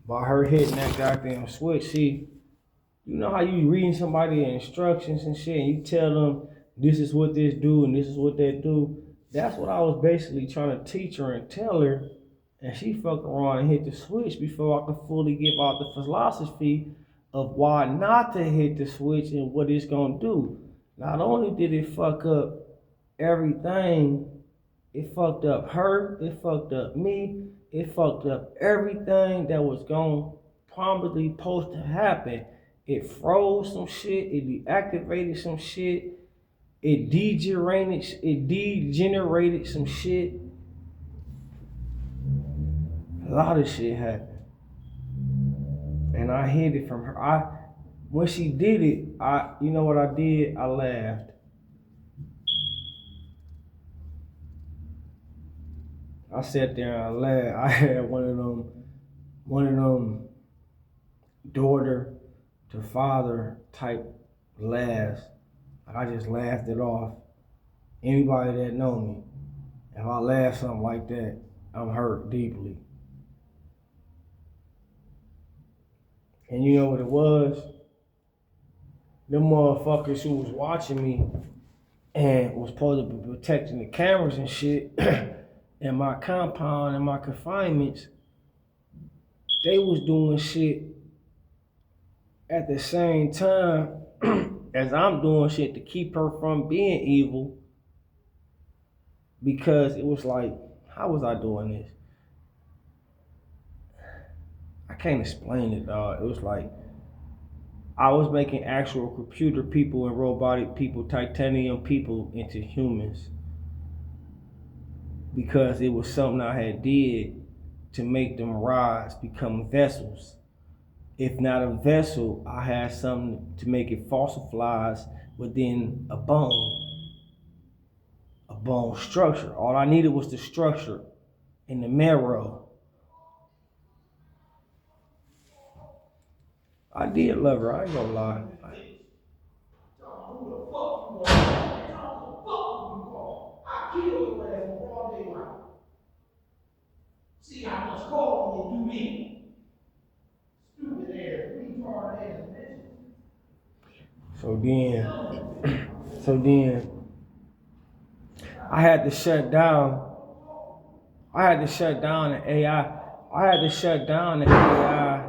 S1: by her hitting that goddamn switch, see, you know how you reading somebody instructions and shit, and you tell them this is what this do and this is what that do. That's what I was basically trying to teach her and tell her, and she fucked around and hit the switch before I could fully give out the philosophy of why not to hit the switch and what it's gonna do. Not only did it fuck up everything, it fucked up her, it fucked up me, it fucked up everything that was going probably supposed to happen. It froze some shit, it deactivated some shit, it degenerated some shit. A lot of shit happened. And I hid it from her. When she did it, you know what I did? I laughed. I sat there and I laughed. I had one of them daughter to father type laughs. I just laughed it off. Anybody that know me, If I laugh something like that, I'm hurt deeply. And you know what it was? Them motherfuckers who was watching me and was supposed to be protecting the cameras and shit in my compound and my confinements, they was doing shit at the same time as I'm doing shit to keep her from being evil, because it was like, how was I doing this? I can't explain it, dog. It was like I was making actual computer people and robotic people, titanium people, into humans, because it was something I had did to make them rise, become vessels. If not a vessel, I had something to make it fossilize within a bone structure. All I needed was the structure and the marrow. I did love her, I ain't gonna lie. See how much call you do me. Stupid ass, retarded ass bitch. So then I had to shut down. I had to shut down the AI. I had to shut down the AI.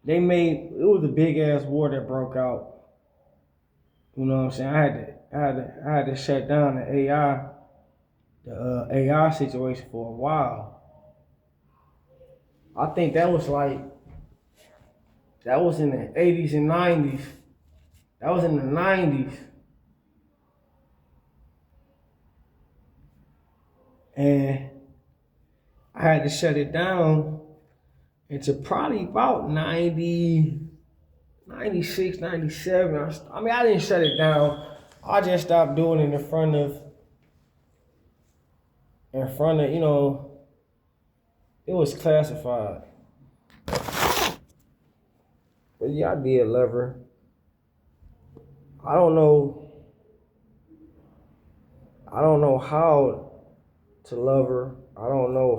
S1: It was a big ass war that broke out. You know what I'm saying? I had to shut down the AI, the AI situation for a while. I think that was in the 80s and 90s. That was in the 90s. And I had to shut it down into probably about 90, 96, 97. I mean, I didn't shut it down. I just stopped doing it in front of, you know, it was classified. But yeah, I did love her. I don't know how to love her. I don't know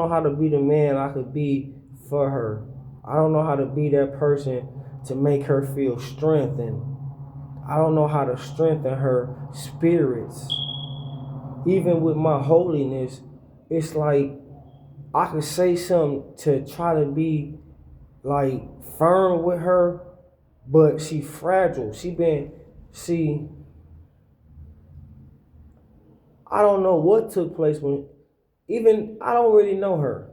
S1: how to be the man I could be for her. I don't know how to be that person to make her feel strengthened. I don't know how to strengthen her spirits. Even with my holiness, it's like I could say something to try to be like firm with her, but she fragile. I don't know what took place even I don't really know her.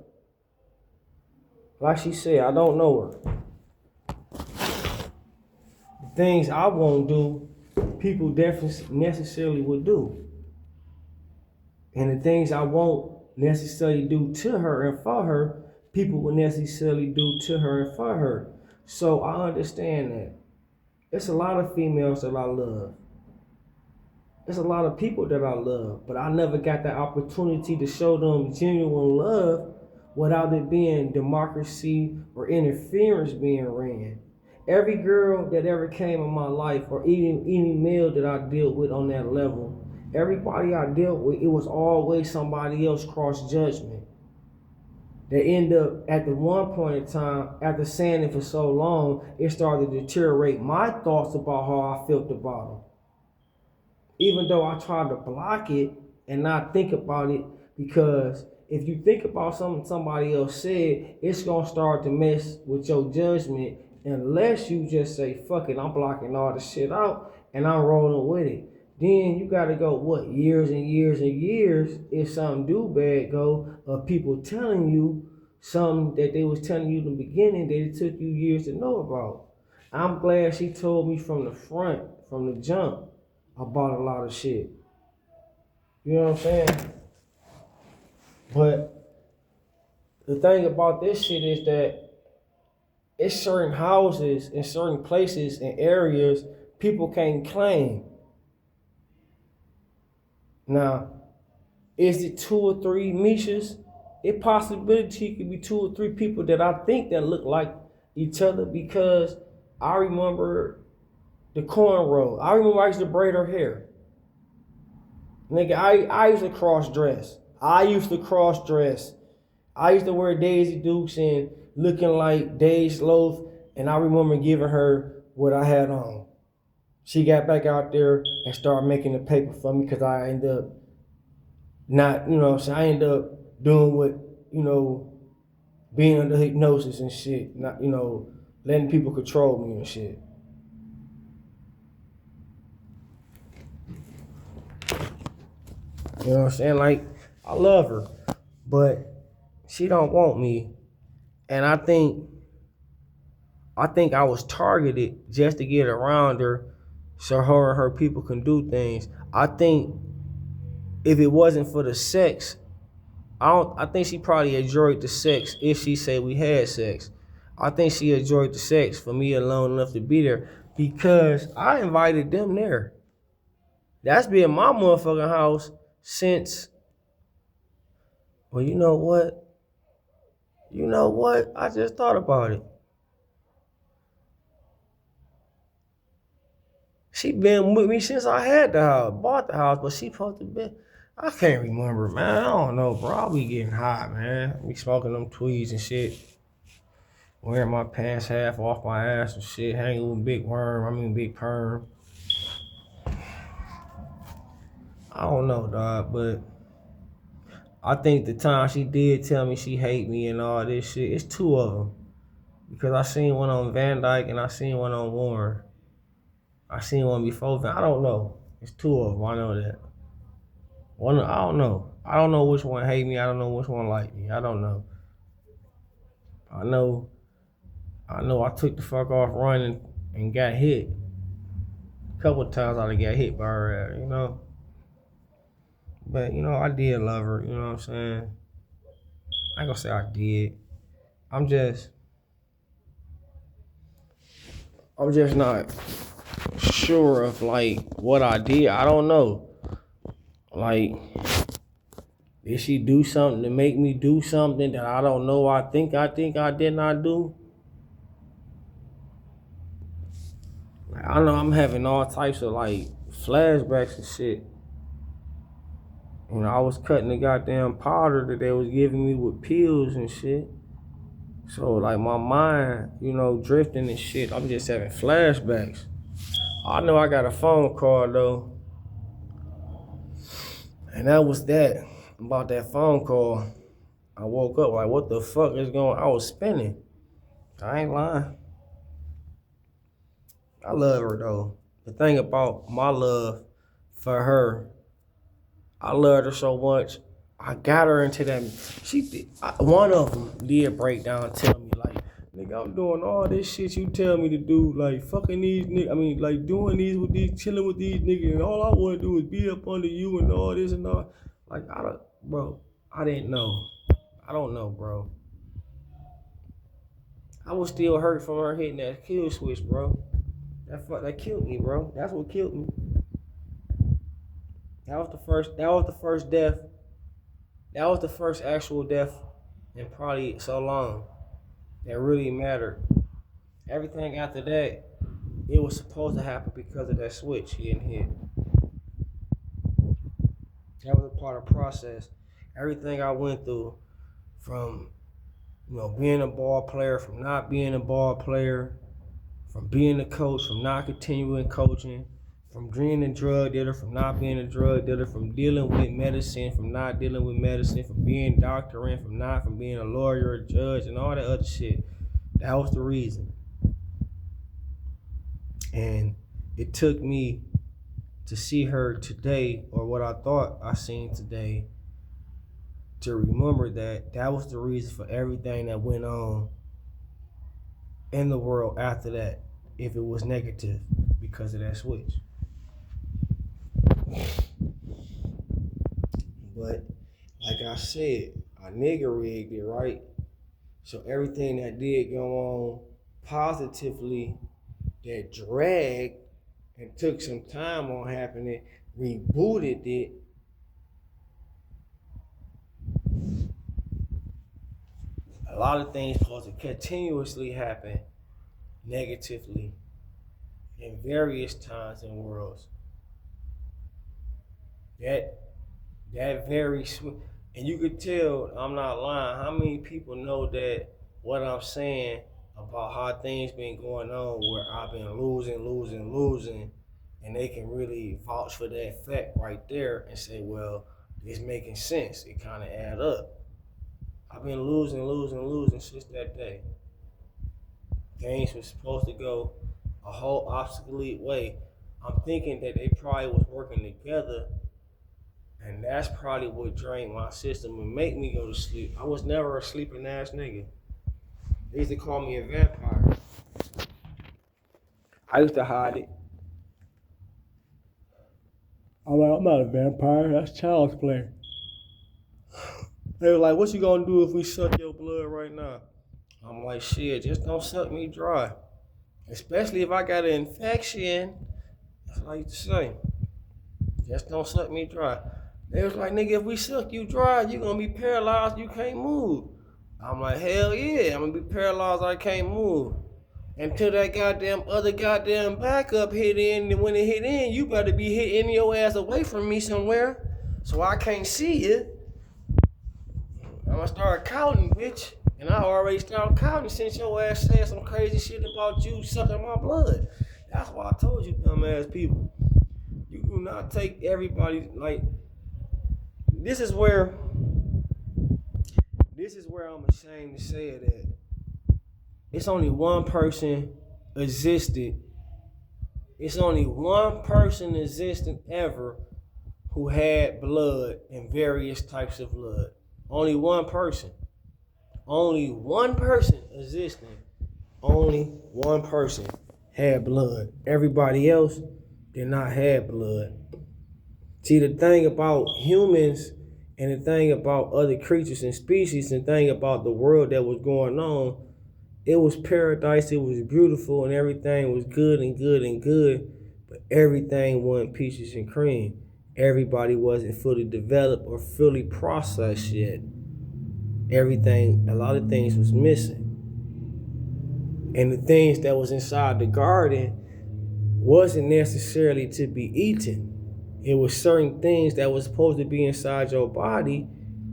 S1: Like she said, I don't know her. The things I won't do, people definitely necessarily would do. And the things I won't necessarily do to her and for her, people will necessarily do to her and for her. So I understand that. It's a lot of females that I love. There's a lot of people that I love, but I never got the opportunity to show them genuine love without it being democracy or interference being ran. Every girl that ever came in my life, or even any male that I dealt with on that level, everybody I dealt with, it was always somebody else cross judgment. They end up at the one point in time, after saying it for so long, it started to deteriorate my thoughts about how I felt about them. Even though I tried to block it and not think about it, because if you think about something somebody else said, it's gonna start to mess with your judgment unless you just say, fuck it, I'm blocking all the shit out and I'm rolling with it. Then you gotta go, years and years and years, if something do bad go, of people telling you something that they was telling you in the beginning that it took you years to know about. I'm glad she told me from the front, from the jump, about a lot of shit. You know what I'm saying? But the thing about this shit is that it's certain houses in certain places and areas people can't claim. Now, is it 2 or 3 Mishas? It possibility could be 2 or 3 people that I think that look like each other, because I remember The cornrow. I remember I used to braid her hair. Nigga, I used to cross dress. I used to wear Daisy Dukes and looking like Dej Loaf, and I remember giving her what I had on. She got back out there and started making the paper for me because I ended up not, I ended up doing what, being under hypnosis and shit, not, letting people control me and shit. You know what I'm saying? Like, I love her, but she don't want me. And I think I was targeted just to get around her so her and her people can do things. I think if it wasn't for the sex, I think she probably enjoyed the sex if she said we had sex. I think she enjoyed the sex for me alone enough to be there because I invited them there. That's been my motherfucking house since, well, you know what? I just thought about it. She been with me since I had the house, bought the house, but she supposed to be. I can't remember, man. I don't know, bro. I be getting hot, man. I be smoking them tweeds and shit. Wearing my pants half off my ass and shit. Hanging with Big Perm. I don't know, dog, but I think the time she did tell me she hate me and all this shit, it's two of them. Because I seen one on Van Dyke and I seen one on Warren. I seen one before Van. I don't know. It's two of them. I know that. One, I don't know. I don't know which one hate me. I don't know which one like me. I don't know. I know I took the fuck off running and got hit. A couple of times I done got hit by her ass, But, I did love her, you know what I'm saying? I ain't gonna say I did. I'm just not sure of, like, what I did. I don't know. Like, did she do something to make me do something that I don't know I think I did not do? Like, I know I'm having all types of, like, flashbacks and shit. I was cutting the goddamn powder that they was giving me with pills and shit. So, like, my mind, drifting and shit. I'm just having flashbacks. I know I got a phone call, though. And that was that. About that phone call. I woke up like, what the fuck is going on? I was spinning. I ain't lying. I love her, though. The thing about my love for her, I loved her so much. I got her into that. One of them did break down and tell me, like, nigga, I'm doing all this shit you tell me to do, like, fucking these niggas. Like, doing these with these, chilling with these niggas, and all I want to do is be up under you and all this and all. Like, I didn't know. I don't know, bro. I was still hurt from her hitting that kill switch, bro. That killed me, bro. That's what killed me. That was the first death. That was the first actual death in probably so long that really mattered. Everything after that, it was supposed to happen because of that switch he didn't hit. That was a part of the process. Everything I went through, from being a ball player, from not being a ball player, from being a coach, from not continuing coaching, from being a drug dealer, from not being a drug dealer, from dealing with medicine, from not dealing with medicine, from being doctoring, from being a lawyer, a judge, and all that other shit. That was the reason. And it took me to see her today, or what I thought I seen today, to remember that was the reason for everything that went on in the world after that, if it was negative, because of that switch. But like I said, I nigga rigged it, right? So everything that did go on positively, that dragged and took some time on happening, rebooted it. A lot of things supposed to continuously happen negatively. in various times and worlds. That very and you could tell I'm not lying. How many people know that what I'm saying about how things been going on, where I've been losing, and they can really vouch for that fact right there and say, well, it's making sense. It kind of add up. I've been losing since that day. Things were supposed to go a whole obsolete way. I'm thinking that they probably was working together, and that's probably what drained my system and make me go to sleep. I was never a sleeping ass nigga. They used to call me a vampire. I used to hide it. I'm like, I'm not a vampire. That's child's play. They were like, what you gonna do if we suck your blood right now? I'm like, shit, just don't suck me dry. Especially if I got an infection. That's what I used to say. Just don't suck me dry. They was like, nigga, if we suck you dry, you gonna be paralyzed, you can't move. I'm like, hell yeah, I'm gonna be paralyzed, I can't move. Until that other goddamn backup hit in, and when it hit in, you better be hitting your ass away from me somewhere, so I can't see you. I'm gonna start counting, bitch. And I already started counting since your ass said some crazy shit about you sucking my blood. That's why I told you, dumbass people. You do not take everybody, like, this is where I'm ashamed to say it at. It's only one person existed. It's only one person existing ever who had blood and various types of blood. Only one person. Only one person existing. Only one person had blood. Everybody else did not have blood. See, the thing about humans and the thing about other creatures and species and the thing about the world that was going on, it was paradise, it was beautiful, and everything was good and good and good, but everything wasn't peaches and cream. Everybody wasn't fully developed or fully processed yet. A lot of things was missing. And the things that was inside the garden wasn't necessarily to be eaten. It was certain things that was supposed to be inside your body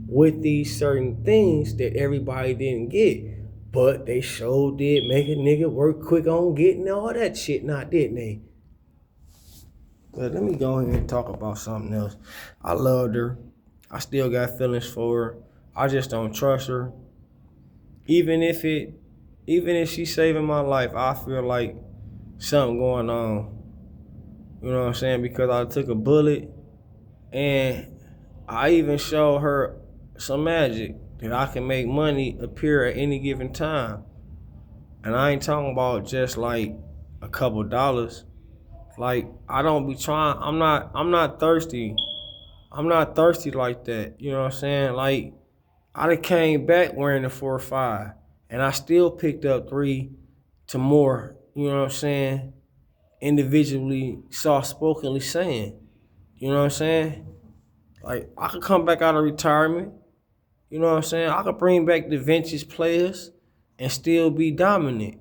S1: with these certain things that everybody didn't get. But they sure did make a nigga work quick on getting all that shit, not didn't they? But let me go ahead and talk about something else. I loved her. I still got feelings for her. I just don't trust her. Even if she's saving my life, I feel like something going on. You know what I'm saying? Because I took a bullet and I even showed her some magic that I can make money appear at any given time. And I ain't talking about just like a couple dollars. Like, I don't be trying, I'm not thirsty. I'm not thirsty like that. You know what I'm saying? Like, I done came back wearing the 4-5 and I still picked up 3 to more, you know what I'm saying, individually, soft-spokenly saying. You know what I'm saying? Like, I could come back out of retirement. You know what I'm saying? I could bring back the vintage players and still be dominant.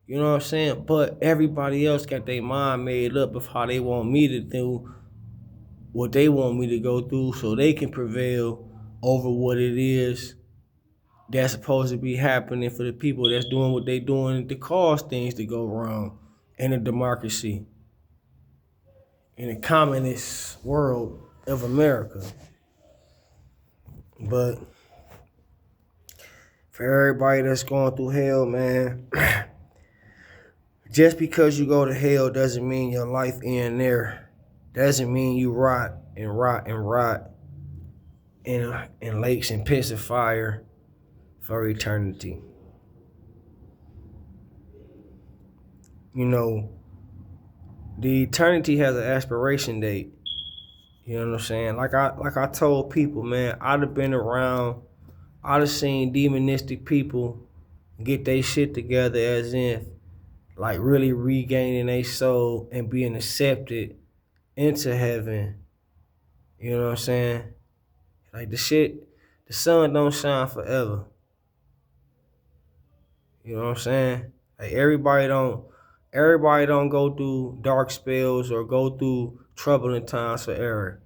S1: You know what I'm saying? But everybody else got their mind made up of how they want me to do what they want me to go through so they can prevail over what it is that's supposed to be happening for the people that's doing what they doing to cause things to go wrong in a democracy, in a communist world of America. But for everybody that's going through hell, man, just because you go to hell doesn't mean your life ends there. Doesn't mean you rot in lakes and pits of fire for eternity. You know, the eternity has an expiration date. You know what I'm saying? Like I told people, man, I'd have been around, I'd have seen demonistic people get their shit together as if like really regaining their soul and being accepted into heaven. You know what I'm saying? Like the sun don't shine forever. You know what I'm saying? Like everybody don't Everybody don't go through dark spells or go through troubling times forever.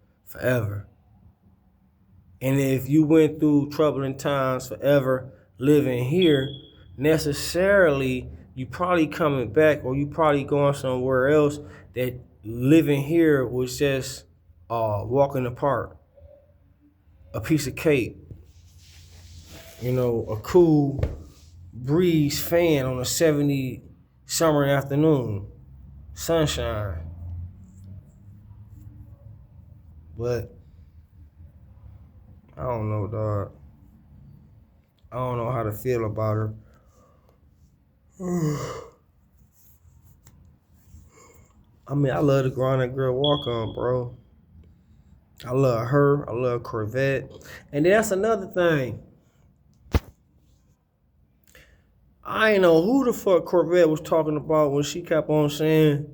S1: And if you went through troubling times forever living here, necessarily you probably coming back or you probably going somewhere else that living here was just a walk in the park, a piece of cake, a cool breeze fan on a 70 summer afternoon, sunshine. But I don't know, dog. I don't know how to feel about her. I mean, I love the Grind That Girl Walk On, bro. I love her. I love Corvette. And that's another thing. I ain't know who the fuck Corvette was talking about when she kept on saying,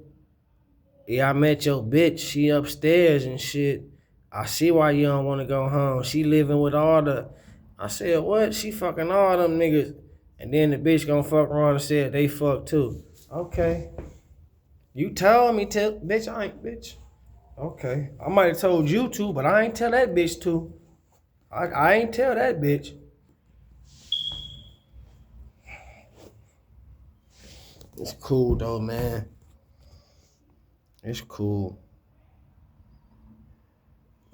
S1: yeah, I met your bitch. She upstairs and shit. I see why you don't want to go home. She living with all the... I said, what? She fucking all them niggas. And then the bitch gonna fuck around and said they fuck too. Okay. You told me to, bitch, I ain't, bitch. Okay. I might have told you to, but I ain't tell that bitch to. I ain't tell that bitch. It's cool though, man. It's cool.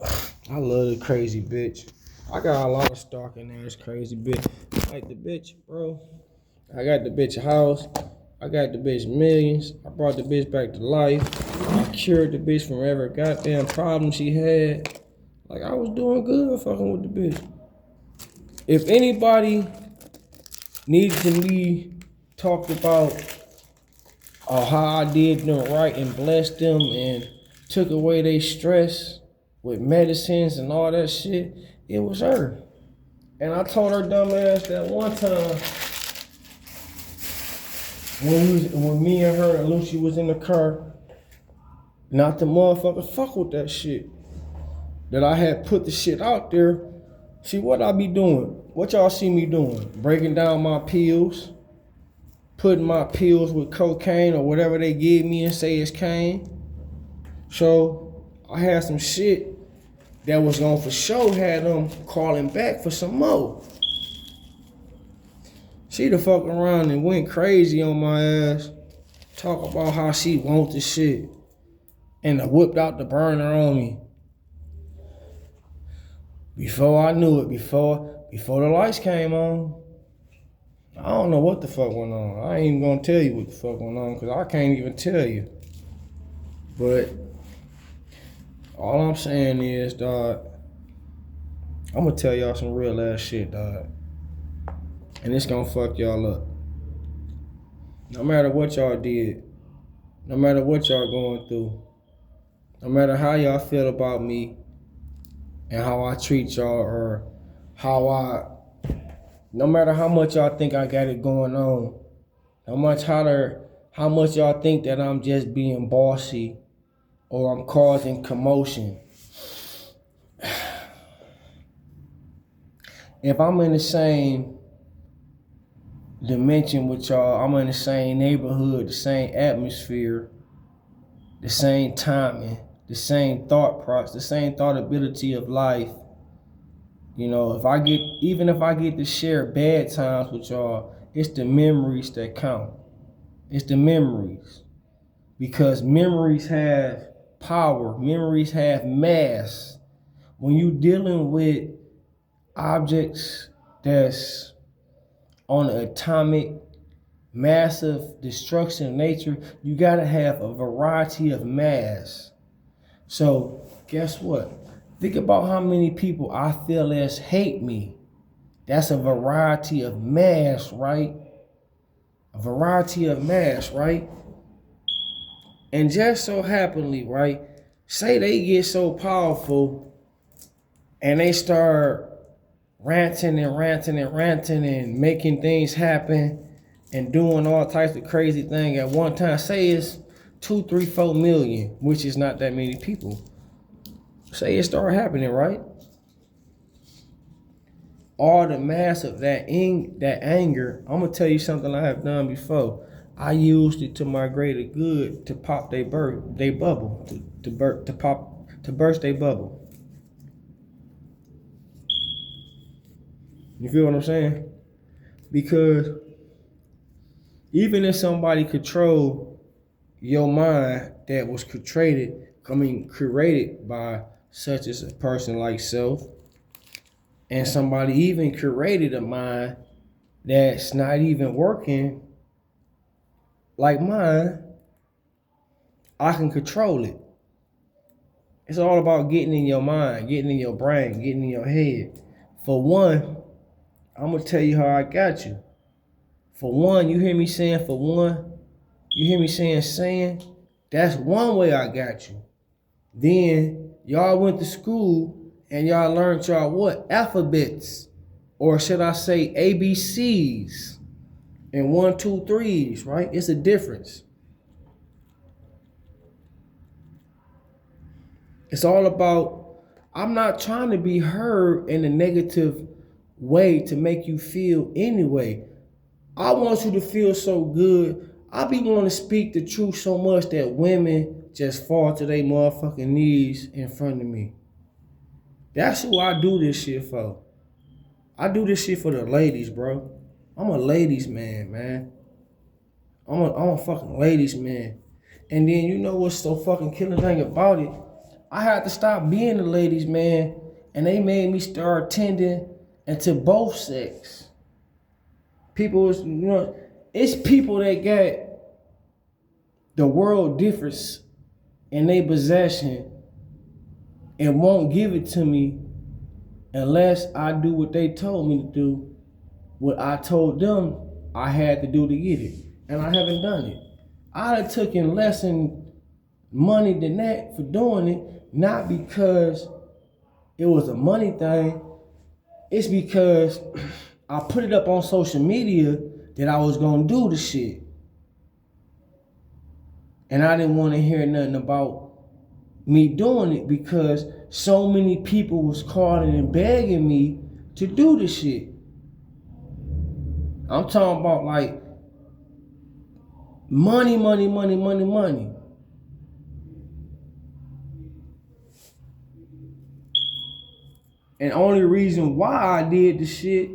S1: I love the crazy bitch. I got a lot of stalking ass crazy bitch. Like the bitch, bro. I got the bitch a house. I got the bitch millions. I brought the bitch back to life. I cured the bitch from every goddamn problem she had. Like, I was doing good fucking with the bitch. If anybody needed to be talked about how I did them right and blessed them and took away their stress with medicines and all that shit, it was her. And I told her dumb ass that one time when me and her and Lucy was in the car, not the motherfucker fuck with that shit. That I had put the shit out there. See what I be doing? What y'all see me doing? Breaking down my pills, putting my pills with cocaine or whatever they give me and say it's cane. So I had some shit that was gonna for sure had them calling back for some more. She the fuck around and went crazy on my ass. Talk about how she want the shit. And whipped out the burner on me. Before I knew it, before the lights came on, I don't know what the fuck went on. I ain't even gonna tell you what the fuck went on, because I can't even tell you. But all I'm saying is, dog, I'm gonna tell y'all some real ass shit, dog. And it's gonna fuck y'all up. No matter what y'all did, no matter what y'all going through, no matter how y'all feel about me and how I treat y'all, or no matter how much y'all think I got it going on, how much y'all think that I'm just being bossy or I'm causing commotion. If I'm in the same dimension with y'all, I'm in the same neighborhood, the same atmosphere, the same timing, the same thought process, the same thought ability of life. If I get to share bad times with y'all, it's the memories that count. It's the memories. Because memories have power. Memories have mass. When you dealing with objects that's on an atomic, massive destruction nature, you gotta have a variety of mass. So guess what? Think about how many people I feel as hate me. That's a variety of mass, right? A variety of mass, right? And just so happenly, right? Say they get so powerful and they start ranting and making things happen and doing all types of crazy things at one time. Say it's 2, 3, 4 million, which is not that many people. Say it start happening, right? All the mass of that anger, I'm gonna tell you something I have done before. I used it to my greater good to pop they bubble, to burst their bubble. You feel what I'm saying? Because even if somebody control your mind that was created by such as a person like self, and somebody even created a mind that's not even working like mine, I can control it. It's all about getting in your mind, getting in your brain, getting in your head. For one, I'm gonna tell you how I got you. For one, you hear me saying saying, that's one way I got you. Then y'all went to school and y'all learned y'all what? Alphabets. Or should I say ABCs and 1, 2, 3s, right? It's a difference. It's all about, I'm not trying to be heard in a negative way to make you feel anyway. I want you to feel so good. I be wanting to speak the truth so much that women just fall to their motherfucking knees in front of me. That's who I do this shit for. I do this shit for the ladies, bro. I'm a ladies man, man. I'm a fucking ladies man. And then you know what's so fucking killing thing about it? I had to stop being a ladies man, and they made me start tending into both sex. People, it's people that got the world difference in their possession and won't give it to me unless I do what they told me to do, what I told them I had to do to get it. And I haven't done it. I'd have taken less money than that for doing it, not because it was a money thing. It's because I put it up on social media that I was gonna do the shit. And I didn't want to hear nothing about me doing it because so many people was calling and begging me to do the shit. I'm talking about like money. And only reason why I did the shit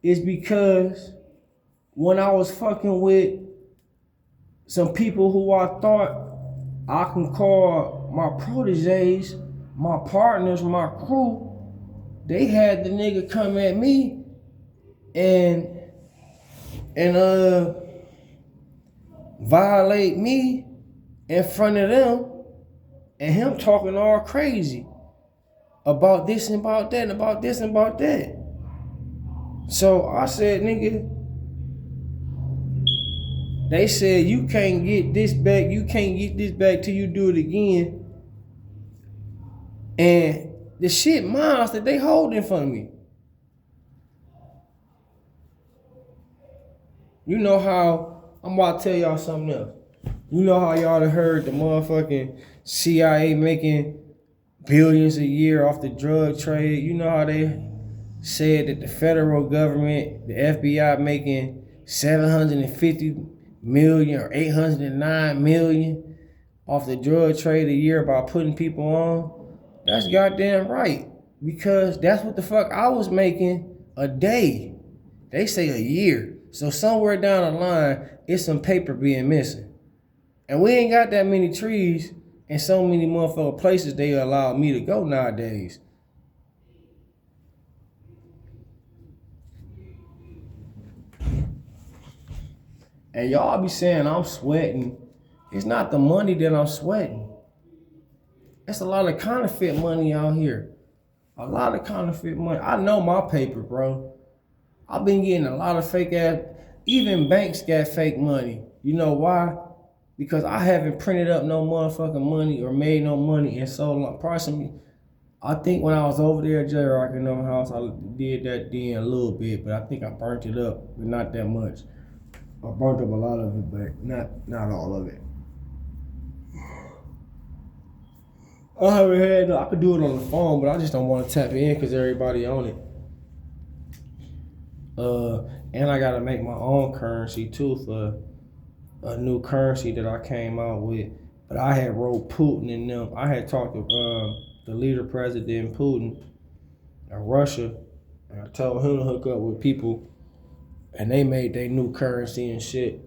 S1: is because when I was fucking with some people who I thought I can call my proteges, my partners, my crew, they had the nigga come at me and violate me in front of them, and him talking all crazy about this and about that and about this and about that. So I said, nigga, they said you can't get this back till you do it again. And the shit miles that they hold in front of me. You know how, I'm about to tell y'all something else. You know how y'all have heard the motherfucking CIA making billions a year off the drug trade? You know how they said that the federal government, the FBI making 750 million or 809 million off the drug trade a year by putting people on? That's goddamn right. Because that's what the fuck I was making a day. They say a year. So somewhere down the line, it's some paper being missing. And we ain't got that many trees and so many motherfucking places they allow me to go nowadays. And y'all be saying I'm sweating. It's not the money that I'm sweating. It's a lot of counterfeit money out here. A lot of counterfeit money. I know my paper, bro. I've been getting a lot of fake ass, even banks got fake money. You know why? Because I haven't printed up no motherfucking money or made no money in so long. Personally, I think when I was over there at J Rock in my house, I did that then a little bit, but I think I burnt it up, but not that much. I burnt up a lot of it, but not all of it. I haven't had, I could do it on the phone, but I just don't want to tap in because everybody on it. And I gotta make my own currency too for a new currency that I came out with. But I had wrote Putin and them. I had talked to the leader, President Putin of Russia, and I told him to hook up with people, and they made their new currency and shit.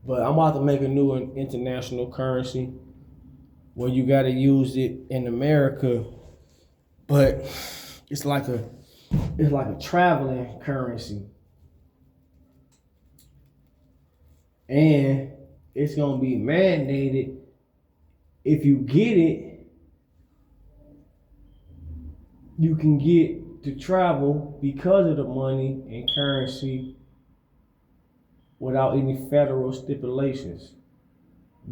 S1: But I'm about to make a new international currency where you gotta use it in America, but it's like a traveling currency. And it's gonna be mandated if you get it, you can get to travel because of the money and currency without any federal stipulations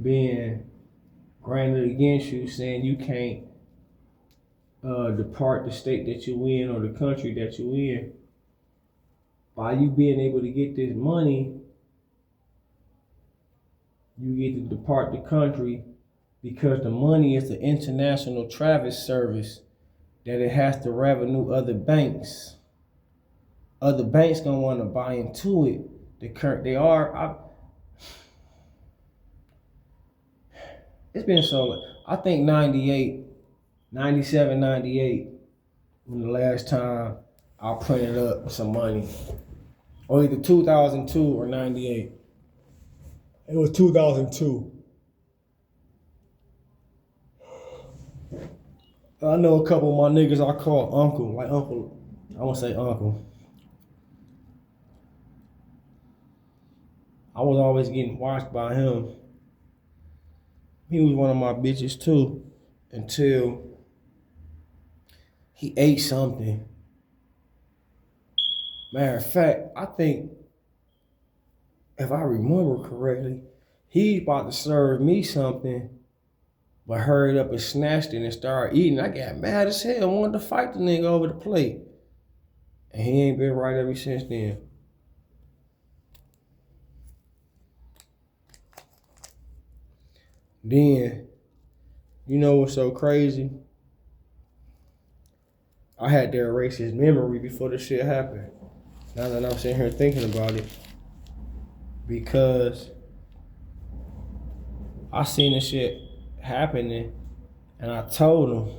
S1: being granted against you, saying you can't depart the state that you in or the country that you in. By you being able to get this money, you get to depart the country because the money is the international travel service that it has to revenue other banks. Other banks gonna want to buy into it. It's been so, I think 97, 98, when the last time I printed up some money. Or either 2002 or 98. It was 2002. I know a couple of my niggas I call uncle, like uncle, I wanna say uncle. I was always getting watched by him. He was one of my bitches too, until he ate something. Matter of fact, I think, if I remember correctly, he's about to serve me something, but hurried up and snatched it and started eating. I got mad as hell, wanted to fight the nigga over the plate. And he ain't been right ever since then. Then, you know what's so crazy? I had to erase his memory before this shit happened. Now that I'm sitting here thinking about it. Because I seen this shit happening and I told him.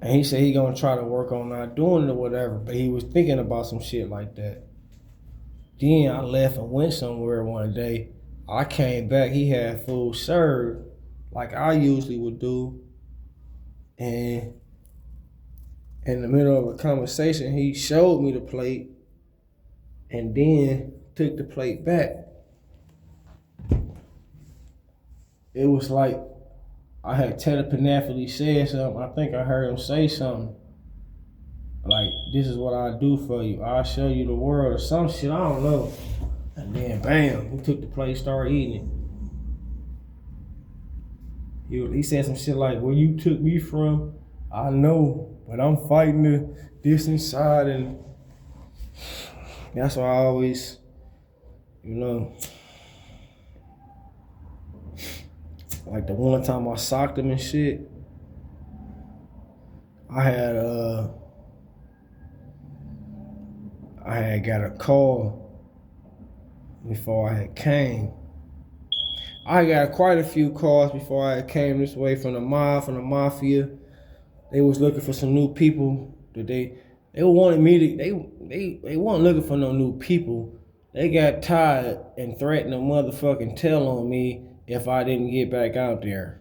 S1: And he said he gonna try to work on not doing it or whatever, but he was thinking about some shit like that. Then I left and went somewhere one day. I came back, he had food served like I usually would do. And in the middle of a conversation, he showed me the plate and then took the plate back. It was like I had telepathically said something. I think I heard him say something. Like, this is what I do for you. I'll show you the world or some shit, I don't know. And then bam, he took the plate, started eating it. He said some shit like, where you took me from, I know, but I'm fighting this inside, and that's why I always, like the one time I socked him and shit, I had got a call before I had came. I got quite a few calls before I came this way from the mob, from the mafia. They was looking for some new people that they wanted me to, they weren't looking for no new people. They got tired and threatened to motherfucking tell on me if I didn't get back out there.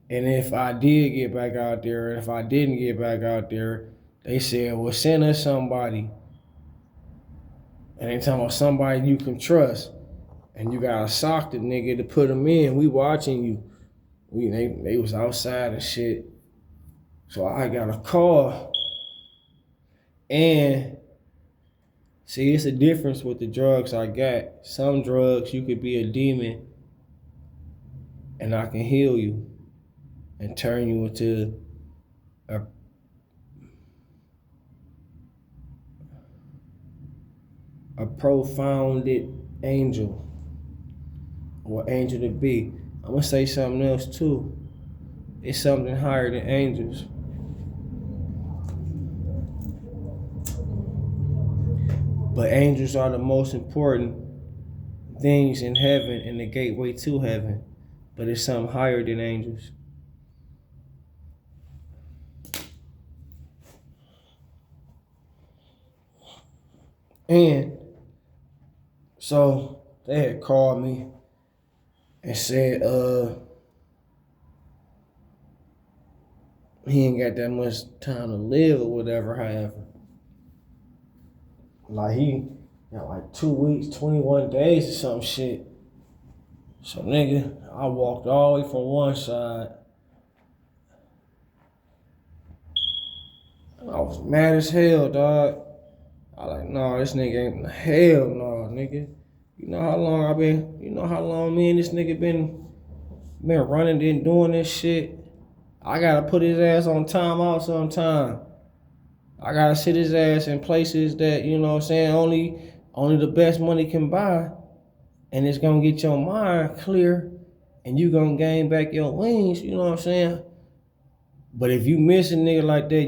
S1: And if I did get back out there, and if I didn't get back out there, they said, well, send us somebody. And they talking about somebody you can trust. And you gotta sock the nigga to put him in. We watching you. They was outside and shit. So I got a call. And see, it's a difference with the drugs I got. Some drugs, you could be a demon and I can heal you and turn you into a profounded angel or angel to be. I'm gonna say something else too. It's something higher than angels. But angels are the most important things in heaven and the gateway to heaven, but it's something higher than angels. And so they had called me and said, he ain't got that much time to live or whatever, however. Like he got like 2 weeks, 21 days or some shit. So nigga, I walked all the way from one side. I was mad as hell, dog. I like, nah, this nigga ain't, hell no, nigga. You know how long me and this nigga been running and doing this shit? I gotta put his ass on timeout sometime. I gotta sit his ass in places that, you know what I'm saying, only the best money can buy. And it's gonna get your mind clear and you gonna gain back your wings, you know what I'm saying? But if you miss a nigga like that,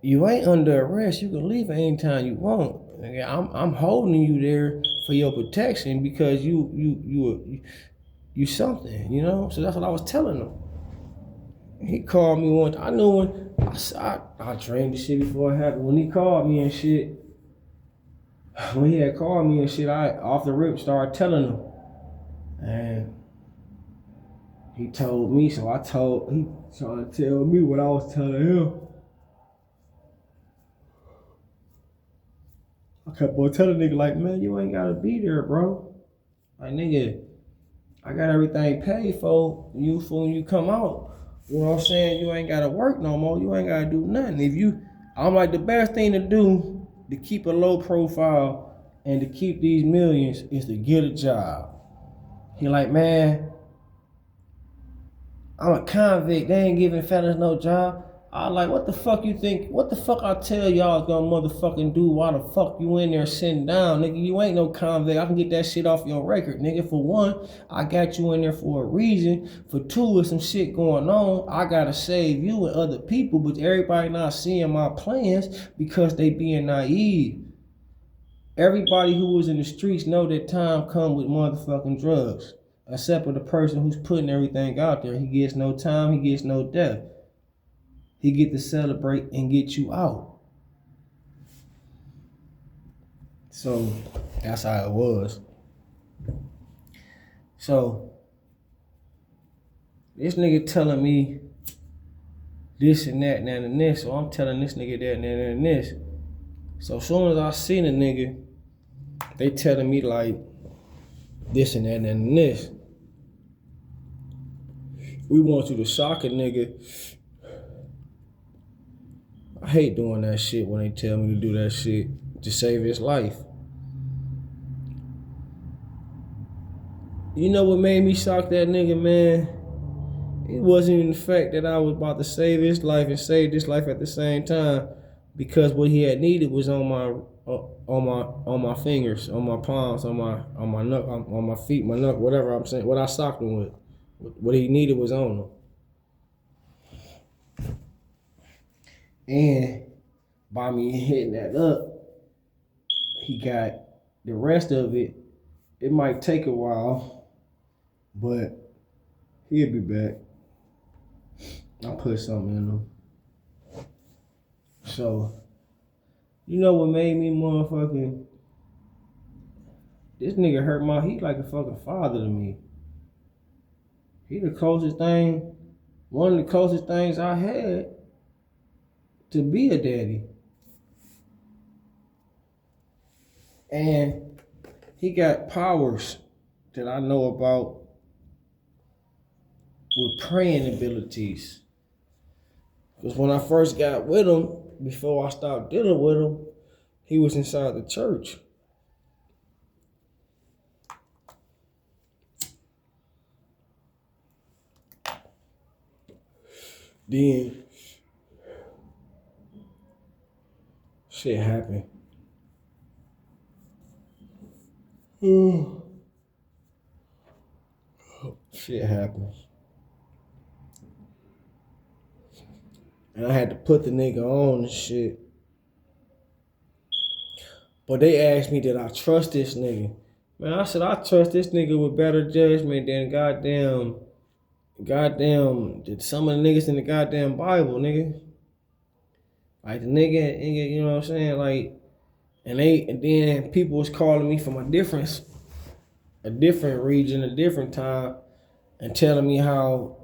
S1: you ain't under arrest. You can leave at any time you want. I'm holding you there for your protection because you something, you know? So that's what I was telling him. He called me once. I knew when I dreamed the shit before it happened. When he called me and shit, when he had called me and shit, I off the rip started telling him. And he told me, so he tried to tell me what I was telling him. I kept on telling nigga like, man, you ain't gotta be there, bro. Like, nigga, I got everything paid for you for when you come out. You know what I'm saying? You ain't gotta work no more. You ain't gotta do nothing. I'm like, the best thing to do to keep a low profile and to keep these millions is to get a job. He like, man, I'm a convict. They ain't giving fellas no job. I like, what the fuck you think? What the fuck I tell y'all is gonna motherfucking do? Why the fuck you in there sitting down, nigga? You ain't no convict. I can get that shit off your record, nigga. For one, I got you in there for a reason. For two, with some shit going on, I gotta save you and other people, but everybody not seeing my plans because they being naive. Everybody who was in the streets know that time come with motherfucking drugs. Except for the person who's putting everything out there. He gets no time, he gets no death. He get to celebrate and get you out. So that's how it was. So this nigga telling me this and that and this. So I'm telling this nigga that and this. So as soon as I seen a nigga, they telling me like this and that and this. We want you to shock a nigga. I hate doing that shit when they tell me to do that shit to save his life. You know what made me shock that nigga, man? It wasn't even the fact that I was about to save his life and save this life at the same time, because what he had needed was on my fingers, on my palms, on my knuck, on my feet, my knuck, whatever I'm saying, what I socked him with. What he needed was on him. And by me hitting that up, he got the rest of it. It might take a while, but he'll be back. I'll put something in him. So, you know what made me motherfucking... This nigga hurt he like a fucking father to me. He the closest thing, one of the closest things I had to be a daddy. And he got powers that I know about with praying abilities. Because when I first got with him, before I stopped dealing with him, he was inside the church. Then shit happened. Shit happened. And I had to put the nigga on and shit. But they asked me, did I trust this nigga? Man, I said I trust this nigga with better judgment than goddamn some of the niggas in the goddamn Bible, nigga. Like the nigga, you know what I'm saying? Like, and then people was calling me from a different region, a different time, and telling me how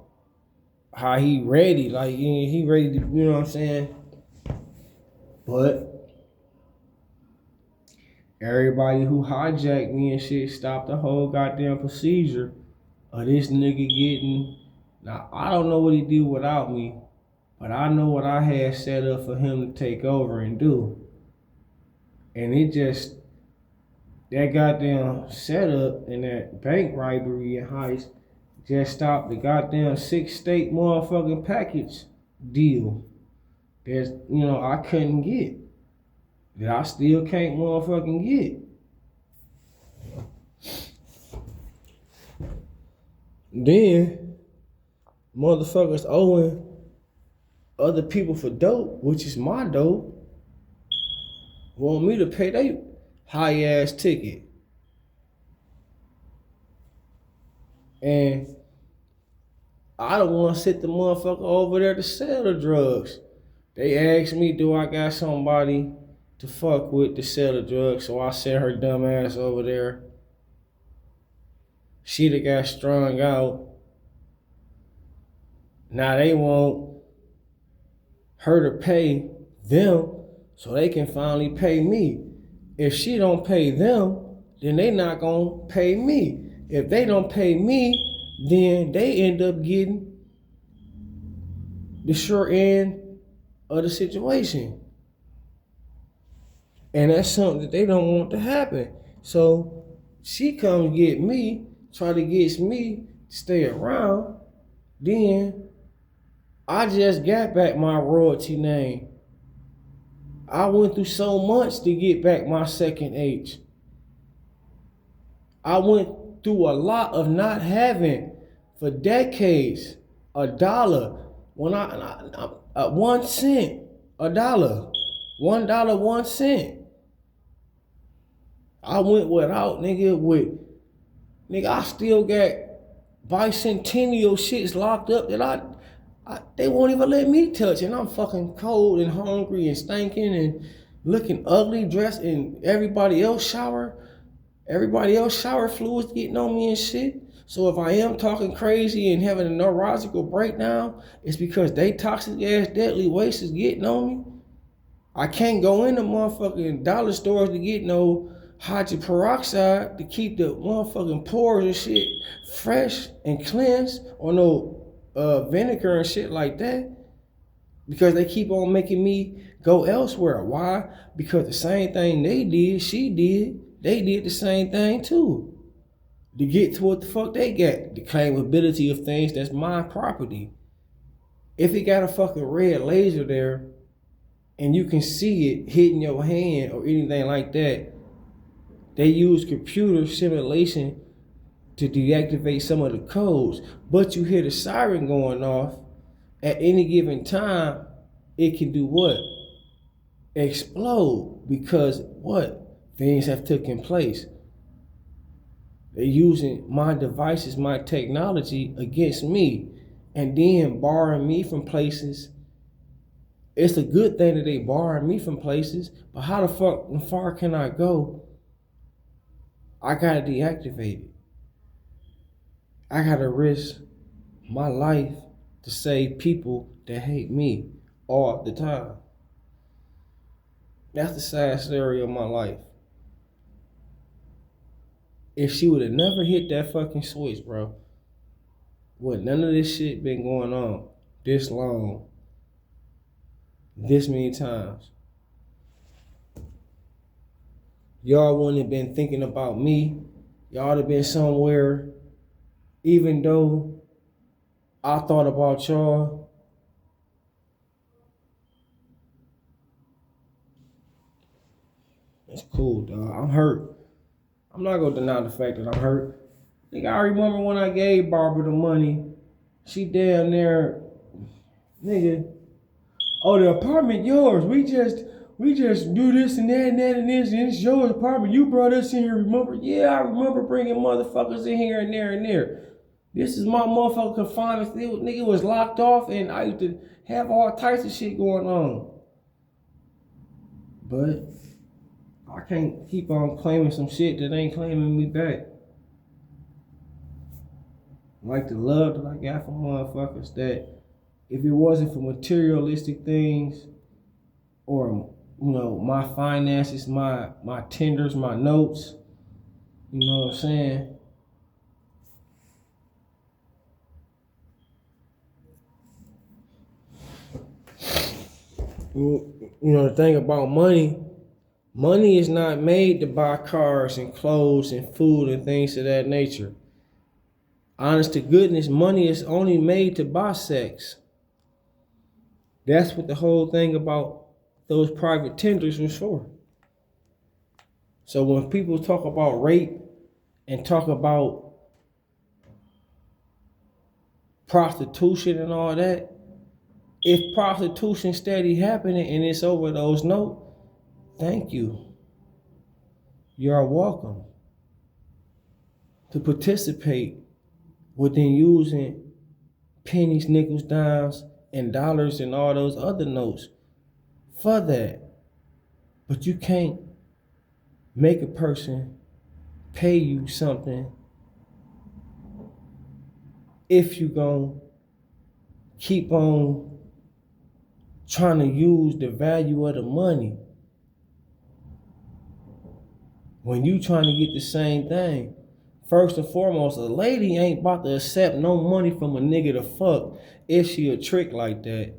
S1: he ready, like he ready to, you know what I'm saying? But everybody who hijacked me and shit stopped the whole goddamn procedure of this nigga getting. Now I don't know what he did without me, but I know what I had set up for him to take over and do. And it just, that goddamn setup and that bank robbery and heist just stopped the goddamn 6-state motherfucking package deal that, you know, I couldn't get. That I still can't motherfucking get. Then motherfuckers owing other people for dope, which is my dope, want me to pay their high ass ticket. And I don't want to sit the motherfucker over there to sell the drugs. They asked me, do I got somebody to fuck with to sell the drugs? So I sent her dumb ass over there. She done got strung out. Now they want her to pay them so they can finally pay me. If she don't pay them, then they not gonna pay me. If they don't pay me, then they end up getting the short end of the situation. And that's something that they don't want to happen. So she comes get me, try to get me to stay around, then I just got back my royalty name. I went through so much to get back my second H. I went through a lot of not having for decades $1 when I 1 cent, $1, $1, 1 cent. I went without, nigga, I still got bicentennial shits locked up that they won't even let me touch, and I'm fucking cold and hungry and stinking and looking ugly, dressed, and everybody else shower fluids getting on me and shit. So if I am talking crazy and having a neurological breakdown, it's because they toxic ass deadly waste is getting on me. I can't go into motherfucking dollar stores to get no hydrogen peroxide to keep the motherfucking pores and shit fresh and cleansed, or no vinegar and shit like that, because they keep on making me go elsewhere. Why? Because the same thing they did, they did the same thing too. To get to what the fuck they got, the claimability of things that's my property. If it got a fucking red laser there and you can see it hitting your hand or anything like that, they use computer simulation to deactivate some of the codes, but you hear the siren going off at any given time, it can do what? Explode, because what? Things have taken place. They're using my devices, my technology against me, and then barring me from places. It's a good thing that they barring me from places, but how the fuck far can I go? I gotta deactivate it. I gotta risk my life to save people that hate me all the time. That's the sad story of my life. If she would have never hit that fucking switch, bro, would none of this shit been going on this long, this many times? Y'all wouldn't have been thinking about me. Y'all would have been somewhere, even though I thought about y'all. It's cool, dog. I'm hurt. I'm not gonna deny the fact that I'm hurt. Nigga, I remember when I gave Barbara the money, she damn near, nigga, oh, the apartment yours. We we just do this and that and that and this, and it's your apartment. You brought us in here, remember? Yeah, I remember bringing motherfuckers in here and there and there. This is my motherfucking confinement. Nigga was locked off, and I used to have all types of shit going on. But I can't keep on claiming some shit that ain't claiming me back. Like the love that I got from motherfuckers, that if it wasn't for materialistic things or, you know, my finances, my tenders, my notes, you know what I'm saying? You know, the thing about money is not made to buy cars and clothes and food and things of that nature. Honest to goodness, money is only made to buy sex. That's what the whole thing about those private tenders was for. So when people talk about rape and talk about prostitution and all that, if prostitution steady happening and it's over those notes, thank you. You're welcome to participate within using pennies, nickels, dimes, and dollars and all those other notes for that. But you can't make a person pay you something if you gonna keep on trying to use the value of the money when you trying to get the same thing. First and foremost, a lady ain't about to accept no money from a nigga to fuck if she a trick like that.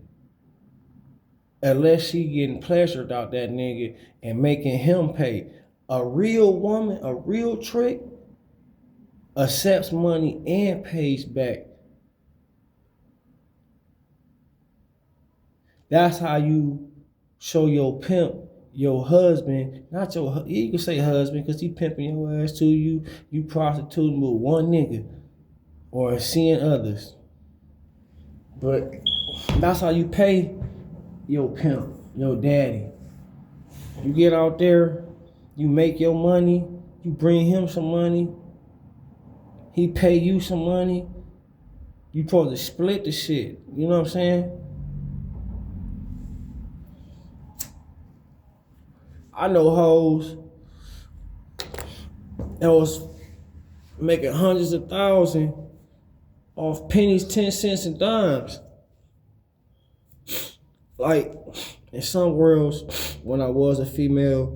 S1: Unless she getting pleasured out that nigga and making him pay. A real woman, a real trick, accepts money and pays back. That's how you show your pimp, your husband, not your, you can say husband because he pimping your ass too. You prostituting with one nigga or seeing others. But that's how you pay your pimp, your daddy. You get out there, you make your money, you bring him some money, he pay you some money, you supposed to split the shit. You know what I'm saying? I know hoes that was making hundreds of thousands off pennies, 10 cents, and dimes. Like, in some worlds, when I was a female,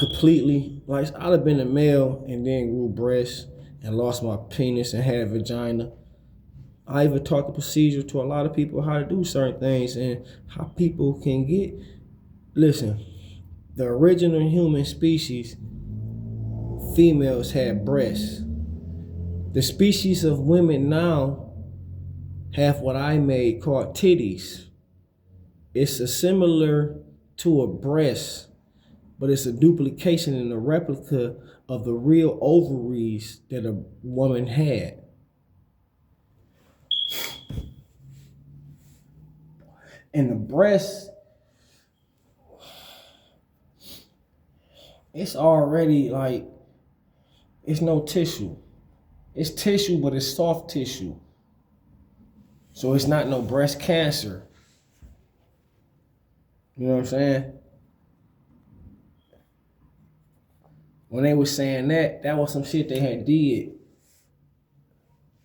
S1: completely, like, I'd have been a male and then grew breasts and lost my penis and had a vagina. I even taught the procedure to a lot of people how to do certain things and how people can get. Listen, the original human species, females had breasts. The species of women now have what I made called titties. It's a similar to a breast, but it's a duplication and a replica of the real ovaries that a woman had. And the breast, it's already like, it's no tissue. It's tissue, but it's soft tissue. So it's not no breast cancer. You know what I'm saying? When they were saying that was some shit they had did.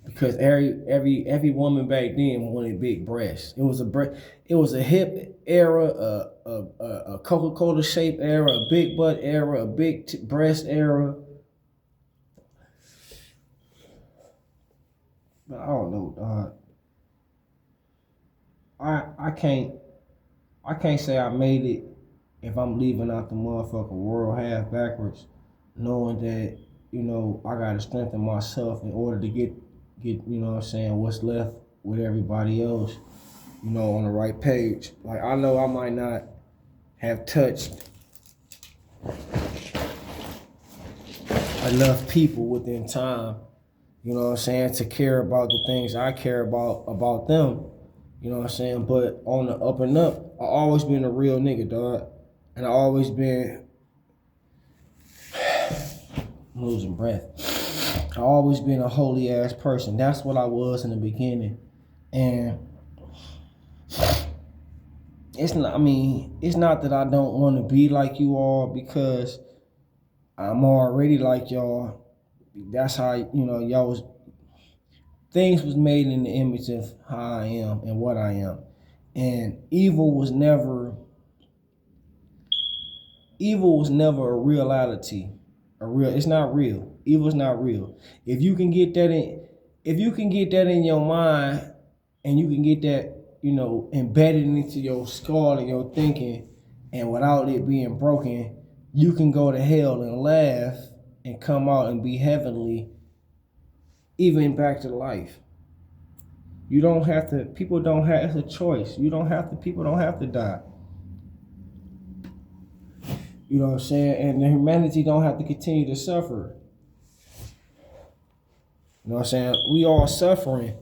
S1: Because every woman back then wanted big breasts. It was a hip era, a Coca-Cola shaped era, a big butt era, a big breast era. But I don't know, dog. I can't say I made it if I'm leaving out the motherfucking world half backwards, knowing that, you know, I gotta strengthen myself in order to get, you know what I'm saying, what's left with everybody else, you know, on the right page. Like, I know I might not have touched enough people within time, you know what I'm saying, to care about the things I care about them, you know what I'm saying? But on the up and up, I always been a real nigga, dog. And I always been I'm losing breath. I always been a holy ass person. That's what I was in the beginning. And it's not that I don't want to be like you all, because I'm already like y'all. That's how, y'all was, things was made in the image of how I am and what I am. And evil was never a reality. It's not real. Evil's not real. If you can get that in your mind, and you can get that, embedded into your skull and your thinking, and without it being broken, you can go to hell and laugh and come out and be heavenly, even back to life. You don't have to, it's a choice. People don't have to die. You know what I'm saying? And the humanity don't have to continue to suffer. You know what I'm saying? We all suffering.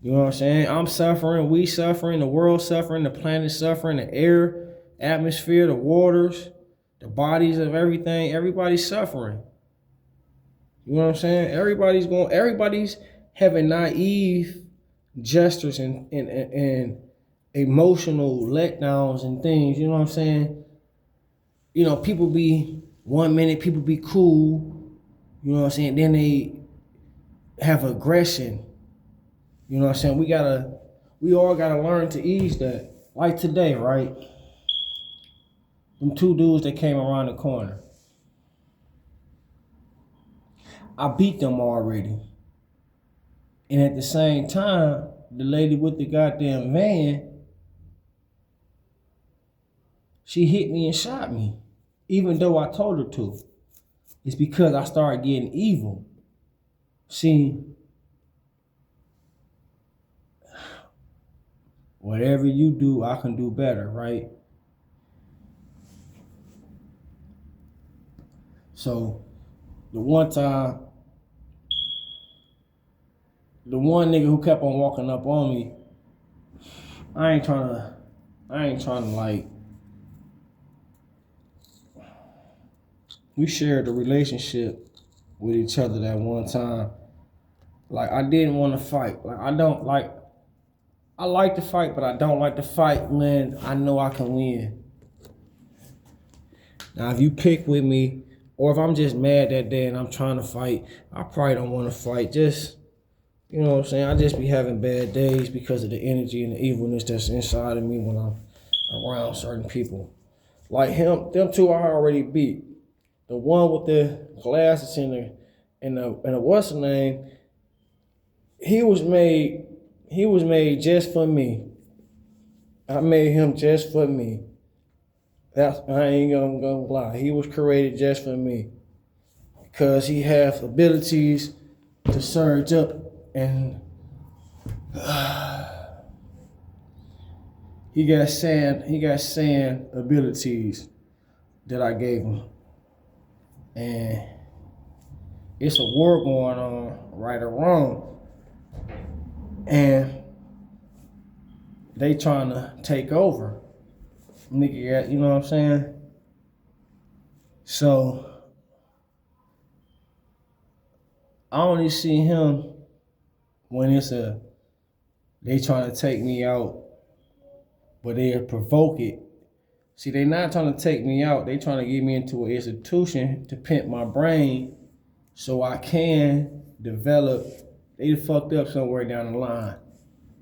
S1: You know what I'm saying? I'm suffering, we suffering, the world suffering, the planet suffering, the air, atmosphere, the waters, the bodies of everything. Everybody's suffering. You know what I'm saying? Everybody's having naive gestures and emotional letdowns and things. You know what I'm saying? People be, 1 minute people be cool, you know what I'm saying? Then they have aggression. You know what I'm saying? We all gotta learn to ease that. Like today, right? Them 2 dudes that came around the corner. I beat them already. And at the same time, the lady with the goddamn van, she hit me and shot me, even though I told her to. It's because I started getting evil. See, whatever you do, I can do better, right? So, the one time, the one nigga who kept on walking up on me, I ain't trying to like, we shared a relationship with each other that one time. Like, I didn't want to fight. Like, I like to fight, but I don't like to fight when I know I can win. Now, if you pick with me, or if I'm just mad that day and I'm trying to fight, I probably don't want to fight. Just, you know what I'm saying? I just be having bad days because of the energy and the evilness that's inside of me when I'm around certain people. Like them 2 I already beat. The one with the glasses and the what's the name? He was made just for me. I made him just for me. I ain't gonna lie. He was created just for me, because he has abilities to surge up, and he got sand abilities that I gave him. And it's a war going on, right or wrong. And they trying to take over. Nigga, you know what I'm saying? So I only see him when they trying to take me out, but they provoke it. See, they not trying to take me out. They trying to get me into an institution to pimp my brain so I can develop. They fucked up somewhere down the line.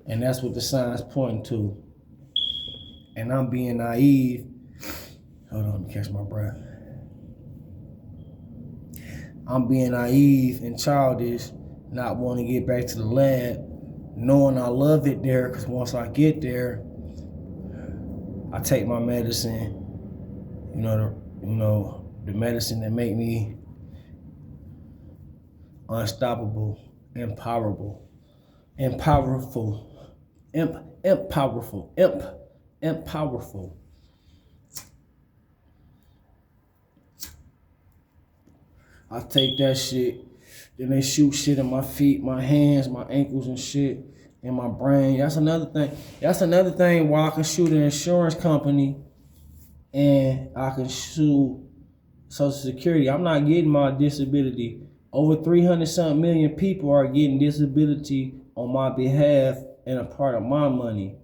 S1: And that's what the sign's pointing to. And I'm being naive. Hold on, let me catch my breath. I'm being naive and childish, not wanting to get back to the lab, knowing I love it there, because once I get there, I take my medicine, the medicine that make me unstoppable, empowerful. I take that shit, then they shoot shit in my feet, my hands, my ankles and shit. in my brain. That's another thing. That's another thing why I can sue the insurance company and I can sue Social Security. I'm not getting my disability. Over 300-something million people are getting disability on my behalf and a part of my money.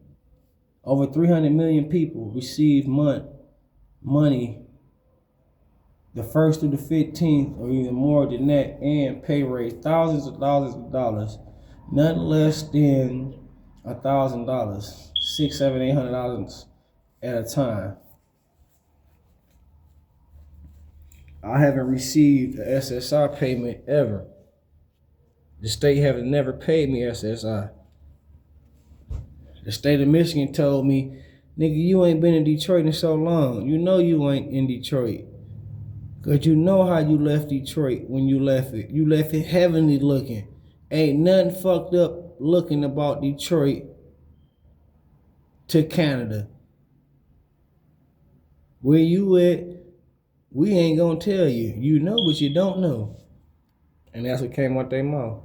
S1: Over 300 million people receive money the 1st through the 15th, or even more than that, and pay raise thousands of dollars, nothing less than $1,000, $600, $700, $800 at a time. I haven't received an SSI payment ever. The state has never paid me SSI. The state of Michigan told me, nigga, you ain't been in Detroit in so long. You know you ain't in Detroit. Cause you know how you left Detroit when you left it. You left it heavenly looking. Ain't nothing fucked up looking about Detroit to Canada. Where you at, we ain't gonna tell you. You know, but you don't know. And that's what came out their mouth.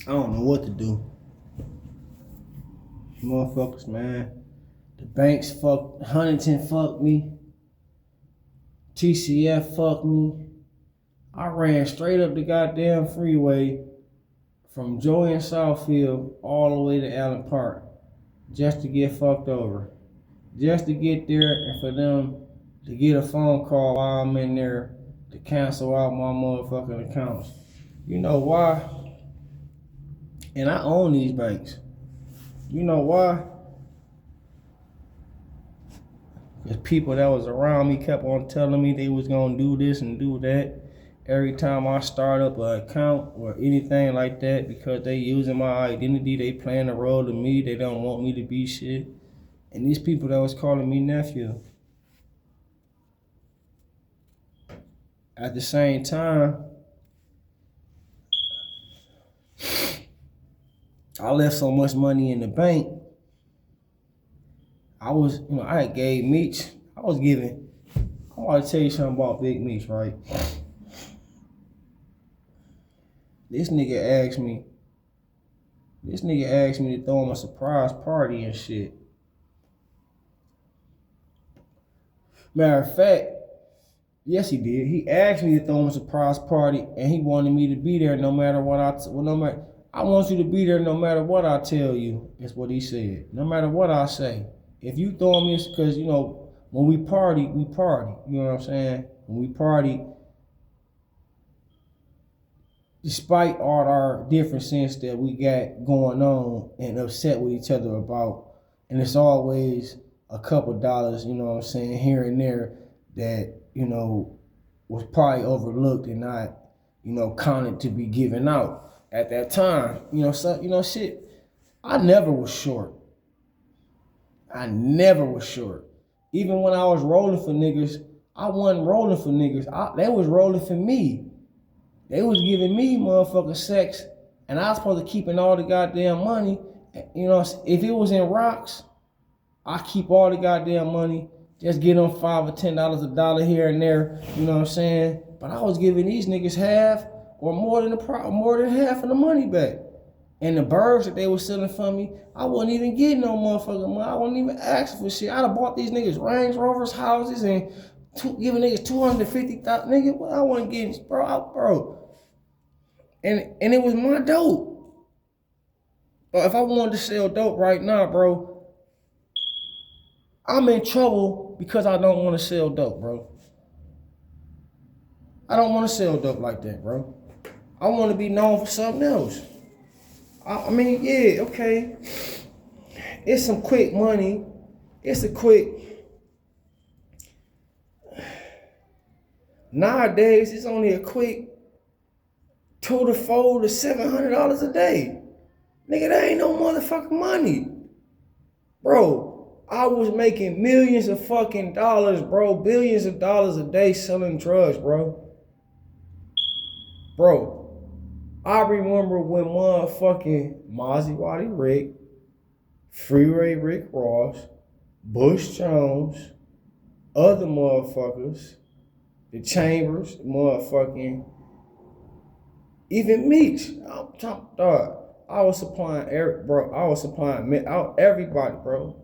S1: I don't know what to do. Motherfuckers, man. The banks fucked, Huntington fucked me. TCF fucked me. I ran straight up the goddamn freeway from Joey and Southfield all the way to Allen Park just to get fucked over. Just to get there and for them to get a phone call while I'm in there to cancel out my motherfucking accounts. You know why? And I own these banks. You know why? Because people that was around me kept on telling me they was gonna do this and do that. Every time I start up an account or anything like that, because they using my identity, they playing a role to me. They don't want me to be shit. And these people that was calling me nephew. At the same time, I left so much money in the bank. I had gave Meech. I was giving. I want to tell you something about Big Meech, right? This nigga asked me to throw him a surprise party and shit. Matter of fact, yes he did. He asked me to throw him a surprise party and he wanted me to be there no matter what I want you to be there no matter what I tell you, is what he said. No matter what I say. If you throw me, because, you know, when we party, we party. You know what I'm saying? When we party, despite all our differences that we got going on and upset with each other about, and it's always a couple dollars, you know what I'm saying, here and there that, you know, was probably overlooked and not, you know, counted to be given out. At that time, shit, I never was short. Even when I was rolling for niggas, I wasn't rolling for niggas. They was rolling for me. They was giving me motherfucking sex, and I was supposed to keeping all the goddamn money. You know, if it was in rocks, I keep all the goddamn money. Just get them $5 or $10 a dollar here and there. You know what I'm saying? But I was giving these niggas half or more than half of the money back. And the birds that they were selling for me, I wasn't even getting no motherfucking money. I wasn't even asking for shit. I'd have bought these niggas Range Rovers, houses, and giving niggas $250,000. Nigga, well, I wasn't getting, bro. And it was my dope. But if I wanted to sell dope right now, bro, I'm in trouble because I don't want to sell dope, bro. I don't want to sell dope like that, bro. I want to be known for something else. I mean, yeah, okay. It's some quick money. Nowadays, it's only a quick $200 to $400 to $700 a day. Nigga, that ain't no motherfucking money. Bro, I was making millions of fucking dollars, bro. Billions of dollars a day selling drugs, bro. I remember when motherfucking Maserati Rick, Freeway Rick Ross, Bush Jones, other motherfuckers, the Chambers, motherfucking, even Meeks. I'm talking, dog. I was supplying everybody, bro.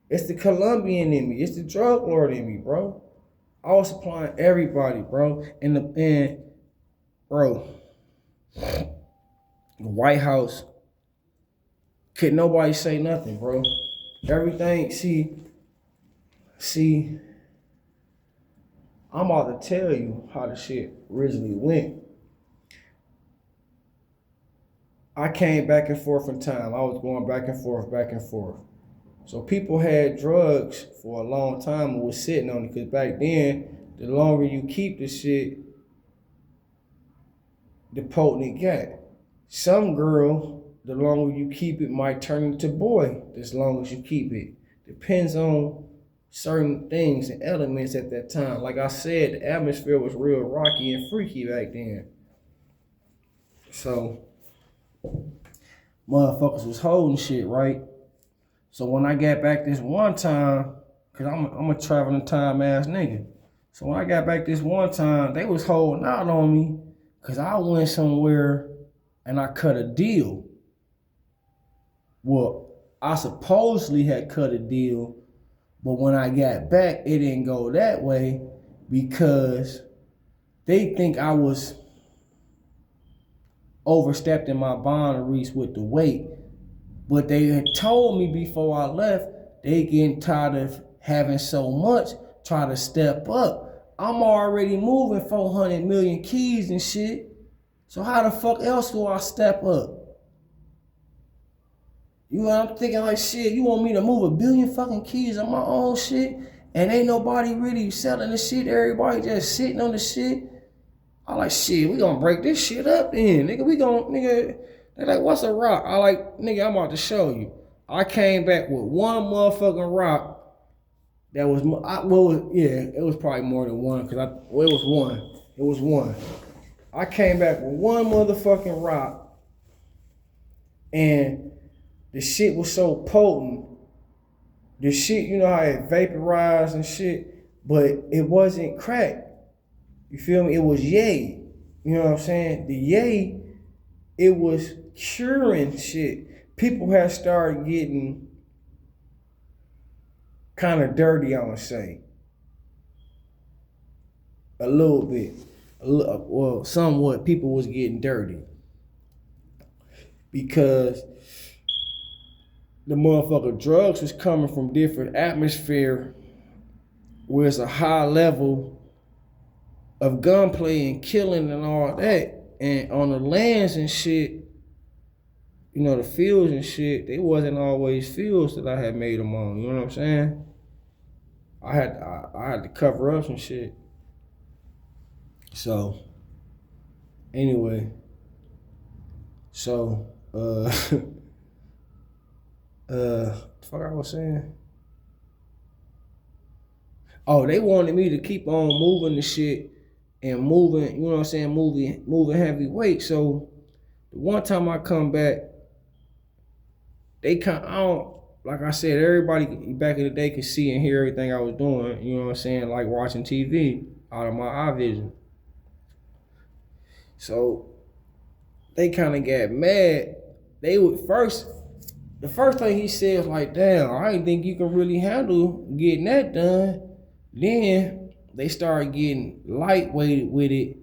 S1: It's the Colombian in me. It's the drug lord in me, bro. I was supplying everybody, bro. And bro, the White House, could nobody say nothing, bro. Everything, see, I'm about to tell you how the shit originally went. I came back and forth in time. I was going back and forth, back and forth. So people had drugs for a long time and was sitting on it, because back then, the longer you keep the shit, the potent it got. Some girl, the longer you keep it, might turn into boy as long as you keep it. Depends on certain things and elements at that time. Like I said, the atmosphere was real rocky and freaky back then. So, motherfuckers was holding shit, right? So when I got back this one time, cause I'm a traveling time ass nigga. So when I got back this one time, they was holding out on me cause I went somewhere and I cut a deal. Well, I supposedly had cut a deal, but when I got back, it didn't go that way because they think I was overstepping my boundaries with the weight. But they had told me before I left, they getting tired of having so much, try to step up. I'm already moving 400 million keys and shit. So how the fuck else do I step up? You know what I'm thinking, like, shit, you want me to move 1 billion fucking keys on my own shit? And ain't nobody really selling the shit, everybody just sitting on the shit? I like, shit, we gonna break this shit up then, nigga, they're like, what's a rock? I like, nigga, I'm about to show you. I came back with one motherfucking rock that was, it was probably more than one, because it was one. It was one. I came back with one motherfucking rock, and the shit was so potent. The shit, you know how it vaporized and shit, but it wasn't crack. You feel me? It was yay. You know what I'm saying? The yay, it was curing shit. People had started getting kind of dirty, I would say. A little bit. Well, somewhat, people was getting dirty. Because the motherfucker drugs was coming from different atmosphere where it's a high level of gunplay and killing and all that. And on the lands and shit, you know, the fields and shit, they wasn't always fields that I had made them on. You know what I'm saying? I had to cover up some shit. So, anyway, so, fuck I was saying? Oh, they wanted me to keep on moving the shit and moving, you know what I'm saying, moving heavy weight. So the one time I come back, like I said, everybody back in the day could see and hear everything I was doing, you know what I'm saying, like watching TV out of my eye vision. So they kind of got mad. The first thing he said was like, damn, I didn't think you can really handle getting that done. Then they started getting lightweight with it.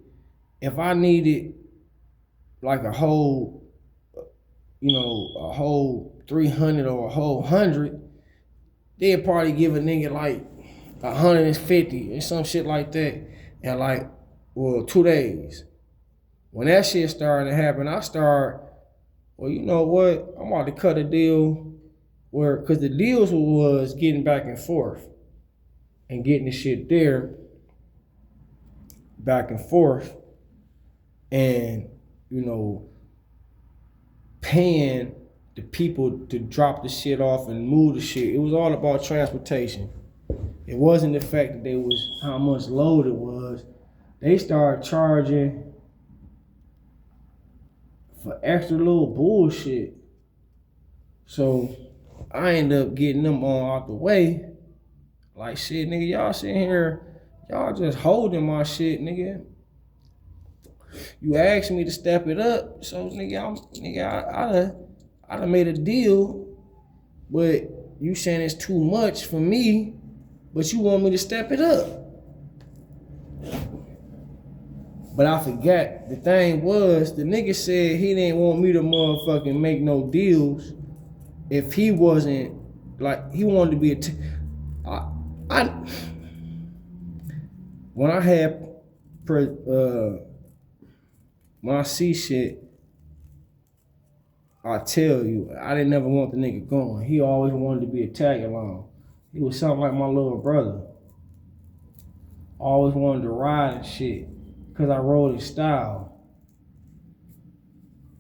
S1: If I needed like a whole 300 or a whole 100, they'd probably give a nigga like 150 or some shit like that in like, 2 days. When that shit started to happen, I started, well, you know what? I'm about to cut a deal because the deals was getting back and forth and getting the shit there back and forth and, you know, paying the people to drop the shit off and move the shit. It was all about transportation. It wasn't the fact that there was how much load it was. They started charging for extra little bullshit. So I end up getting them all out the way. Like, shit, nigga, y'all sitting here, y'all just holding my shit, nigga. You asked me to step it up, so nigga, I done made a deal, but you saying it's too much for me, but you want me to step it up. But I forgot, the thing was, the nigga said he didn't want me to motherfucking make no deals if he wasn't, like, he wanted to be when I had, when I see shit, I tell you, I didn't never want the nigga going. He always wanted to be a tag along. He was something like my little brother. Always wanted to ride and shit, cause I rode his style.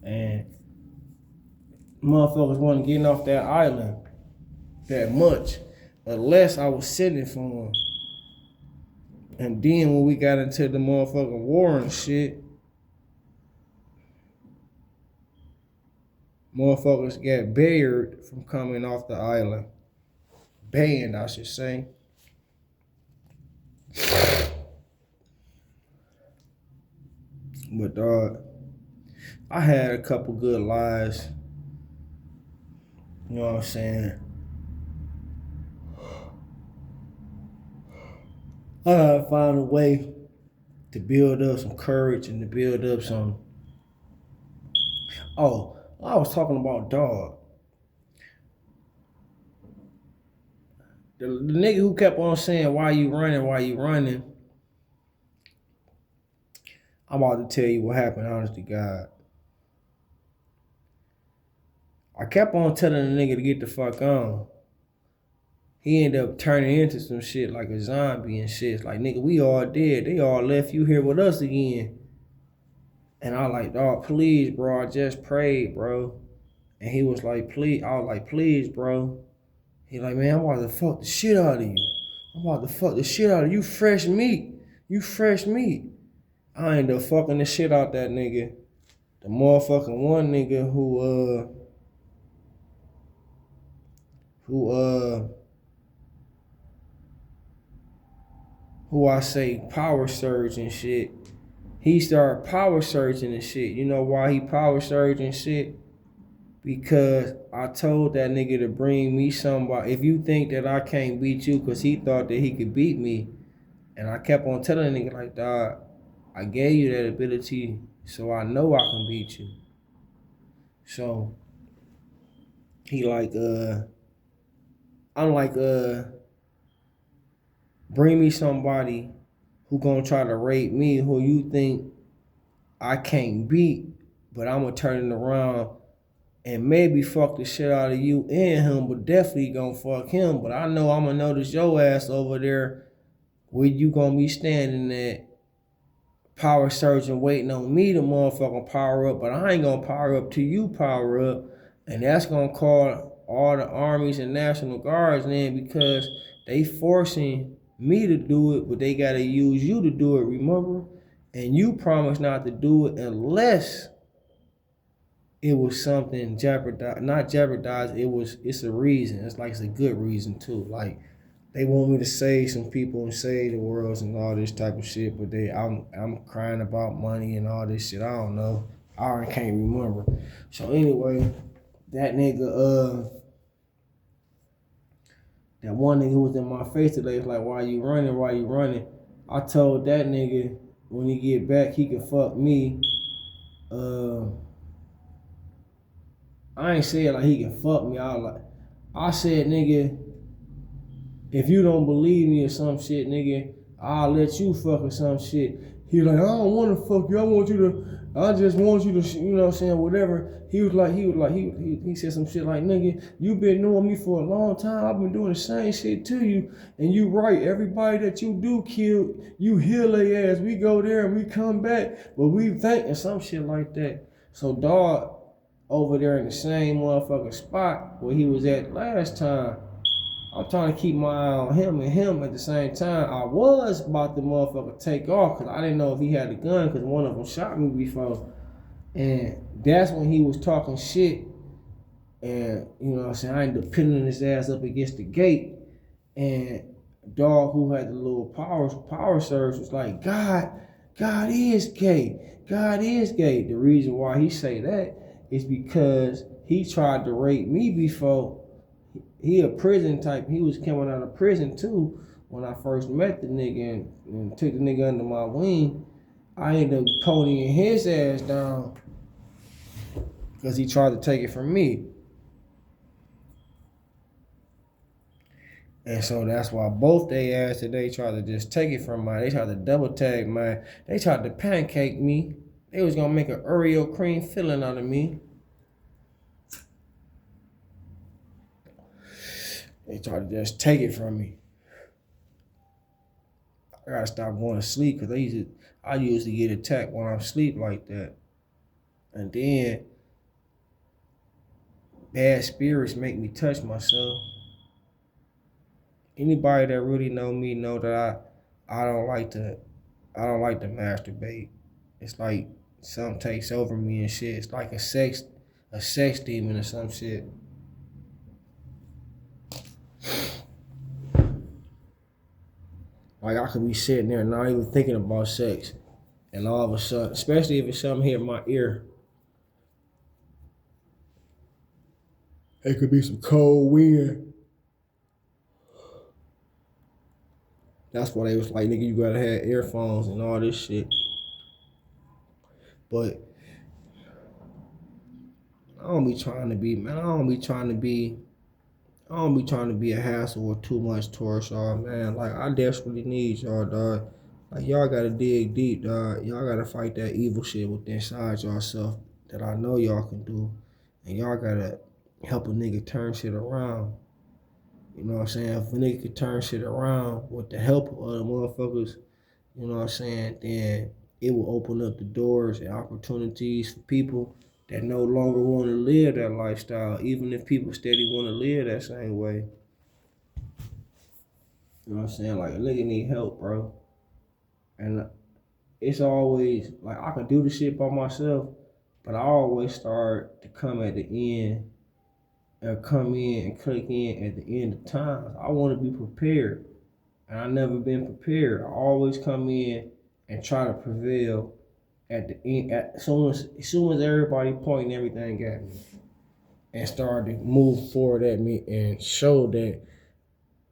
S1: And motherfuckers wasn't getting off that island that much, unless I was sitting for him. And then when we got into the motherfucking war and shit, motherfuckers got barred from coming off the island. Banned, I should say. But I had a couple good lives. You know what I'm saying? I gotta find a way to build up some courage and to build up some. Oh, I was talking about dog. The nigga who kept on saying, why you running? I'm about to tell you what happened, honest to God. I kept on telling the nigga to get the fuck on. He ended up turning into some shit like a zombie and shit. It's like, nigga, we all dead. They all left you here with us again. And I like, dog, please, bro. I just prayed, bro. And he was like, please. I was like, please, bro. He like, man, I'm about to fuck the shit out of you. I'm about to fuck the shit out of you. Fresh meat. You fresh meat. I ended up fucking the shit out that nigga. The motherfucking one nigga who I say power surge and shit. He started power surging and shit. You know why he power surging shit? Because I told that nigga to bring me somebody. If you think that I can't beat you, because he thought that he could beat me. And I kept on telling the nigga like, dog, I gave you that ability, so I know I can beat you. So he like, I'm like, bring me somebody who gonna try to rape me, who you think I can't beat, but I'm gonna turn it around and maybe fuck the shit out of you and him, but definitely gonna fuck him. But I know I'm gonna notice your ass over there where you gonna be standing at power surging waiting on me to motherfucking power up, but I ain't gonna power up till you power up. And that's gonna call all the armies and National Guards in, because they forcing me to do it, but they gotta use you to do it, remember? And you promised not to do it unless it was something jeopardized, not jeopardized, it's a reason. It's like, it's a good reason too. Like, they want me to save some people and save the world and all this type of shit, but I'm crying about money and all this shit. I don't know. I can't remember. So anyway, that nigga, that one nigga who was in my face today was like, why you running? I told that nigga when he get back, he can fuck me. I ain't said like he can fuck me. I said, nigga, if you don't believe me or some shit, nigga, I'll let you fuck or some shit. He like, I don't want to fuck you. I just want you to, you know what I'm saying, whatever. He said some shit like, nigga, you been knowing me for a long time. I've been doing the same shit to you. And you right, everybody that you do kill, you heal their ass. We go there and we come back, but we think, and some shit like that. So dog over there in the same motherfucking spot where he was at last time, I'm trying to keep my eye on him and him at the same time. I was about to motherfucker take off because I didn't know if he had a gun, because one of them shot me before. And that's when he was talking shit And, you know what I'm saying, I ended up pinning his ass up against the gate. And dog who had the little power surge was like, God is gay. God is gay. The reason why he say that is because he tried to rape me before. He a prison type. He was coming out of prison too when I first met the nigga and took the nigga under my wing. I ended up ponying his ass down because he tried to take it from me. And so that's why both they ass that they tried to just take it from mine. They tried to double tag mine. They tried to pancake me. They was gonna make an Oreo cream filling out of me. They tried to just take it from me. I gotta stop going to sleep because I usually get attacked when I'm asleep like that. And then bad spirits make me touch myself. Anybody that really know me know that I don't like to masturbate. It's like something takes over me and shit. It's like a sex demon or some shit. Like I could be sitting there not even thinking about sex, and all of a sudden, especially if it's something here in my ear, it could be some cold wind. That's why they was like, nigga, you gotta have earphones and all this shit. But I don't be trying to be a hassle or too much towards y'all, man. Like, I desperately need y'all, dog. Like, y'all gotta dig deep, dog. Y'all gotta fight that evil shit within inside yourself that I know y'all can do. And y'all gotta help a nigga turn shit around. You know what I'm saying? If a nigga could turn shit around with the help of other motherfuckers, you know what I'm saying, then it will open up the doors and opportunities for people that no longer want to live that lifestyle, even if people steady want to live that same way. You know what I'm saying? Like, a nigga need help, bro. And it's always, like, I can do the shit by myself, but I always start to come at the end, or come in and click in at the end of times. I want to be prepared, and I never been prepared. I always come in and try to prevail at the end, as soon as everybody pointing everything at me and start to move forward at me and show that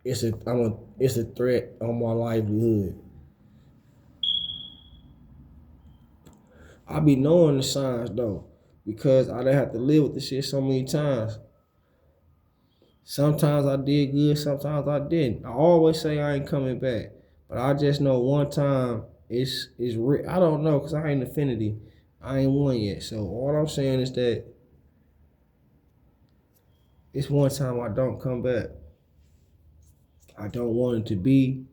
S1: it's a threat on my livelihood. I be knowing the signs though, because I done have to live with this shit so many times. Sometimes I did good, sometimes I didn't. I always say I ain't coming back, but I just know one time it's real. I don't know, because I ain't Infinity. I ain't won yet. So all I'm saying is that it's one time I don't come back. I don't want it to be.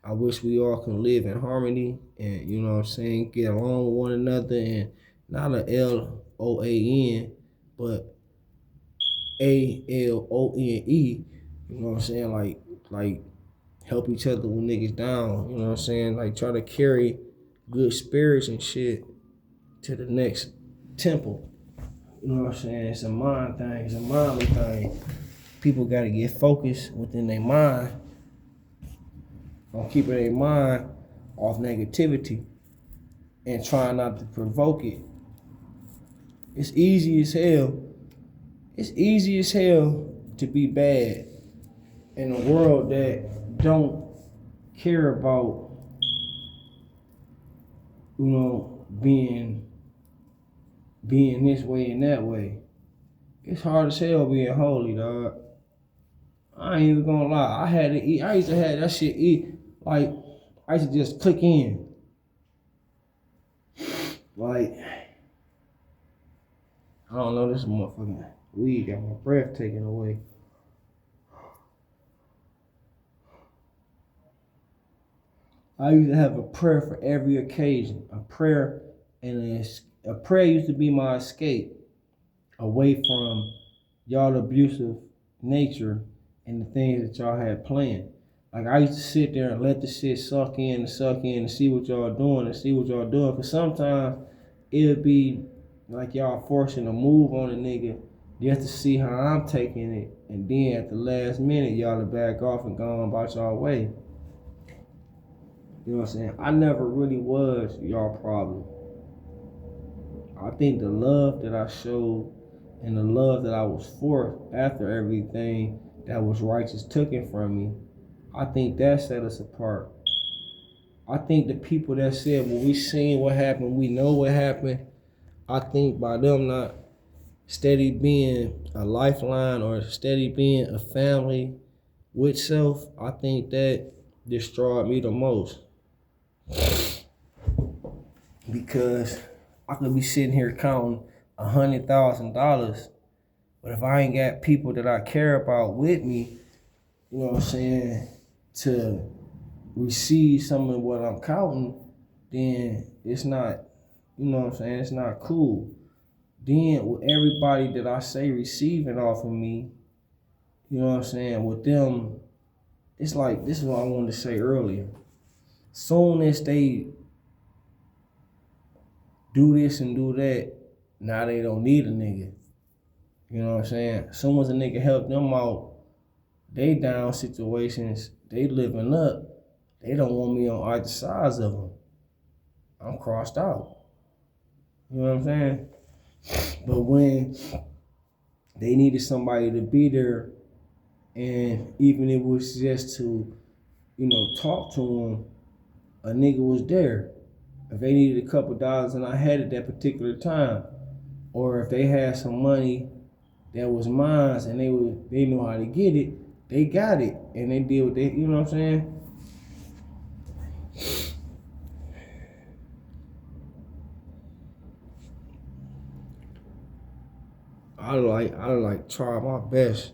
S1: I wish we all can live in harmony and, you know what I'm saying, get along with one another, and not a LOAN, but ALONE, you know what I'm saying, like help each other when niggas down, you know what I'm saying, like try to carry good spirits and shit to the next temple, you know what I'm saying. It's a mind thing, it's a mindly thing. People gotta get focused within their mind on keeping their mind off negativity and trying not to provoke it. It's easy as hell. It's easy as hell to be bad in a world that don't care about, you know, being this way and that way. It's hard as hell being holy, dog. I ain't even gonna lie. I used to have that shit eat. Like, I used to just click in. Like, I don't know, this motherfucking weed got my breath taken away. I used to have a prayer for every occasion. A prayer used to be my escape away from y'all abusive nature and the things that y'all had planned. Like, I used to sit there and let the shit suck in and see what y'all doing. Cause sometimes it'll be like y'all forcing a move on a nigga just to see how I'm taking it, and then at the last minute, y'all to back off and go on about y'all way. You know what I'm saying? I never really was y'all problem. I think the love that I showed and the love that I was for after everything that was righteous taken from me, I think that set us apart. I think the people that said, well, we seen what happened, we know what happened, I think by them not steady being a lifeline or steady being a family with self, I think that destroyed me the most. Because I could be sitting here counting $100,000, but if I ain't got people that I care about with me, you know what I'm saying, to receive some of what I'm counting, then it's not, you know what I'm saying, it's not cool. Then with everybody that I say receiving off of me, you know what I'm saying, with them, it's like, this is what I wanted to say earlier. Soon as they do this and do that, now they don't need a nigga. You know what I'm saying? Soon as a nigga help them out, they down situations, they living up, they don't want me on either sides of them. I'm crossed out. You know what I'm saying? But when they needed somebody to be there, and even if it was just to, you know, talk to them, a nigga was there. If they needed a couple dollars and I had it that particular time, or if they had some money that was mine and they know how to get it, they got it and they did what they, you know what I'm saying? I like try my best.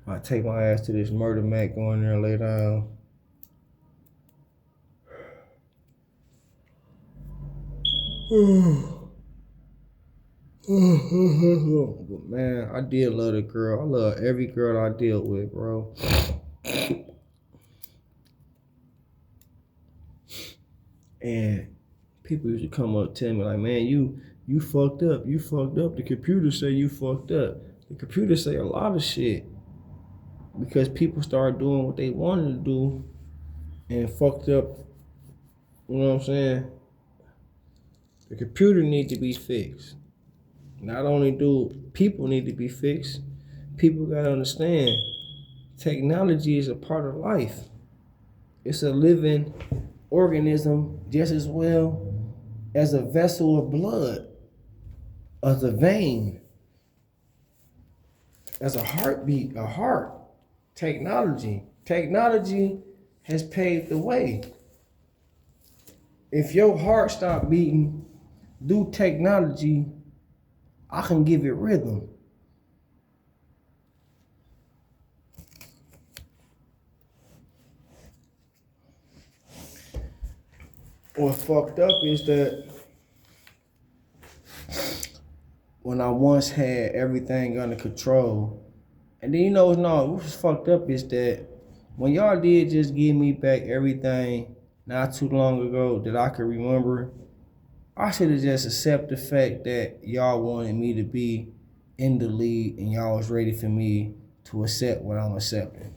S1: I take my ass to this murder mat, go in there and lay down. But man, I did love the girl. I love every girl I dealt with, bro. And people used to come up tell me like, man, you fucked up. You fucked up. The computer say you fucked up. The computer say a lot of shit. Because people started doing what they wanted to do and fucked up. You know what I'm saying? The computer need to be fixed. Not only do people need to be fixed, people gotta understand technology is a part of life. It's a living organism just as well as a vessel of blood, as a vein, as a heartbeat, a heart. Technology has paved the way. If your heart stop beating through technology, I can give it rhythm. What fucked up is that when I once had everything under control, and then what was fucked up is that when y'all did just give me back everything not too long ago that I could remember, I should have just accepted the fact that y'all wanted me to be in the lead and y'all was ready for me to accept what I'm accepting.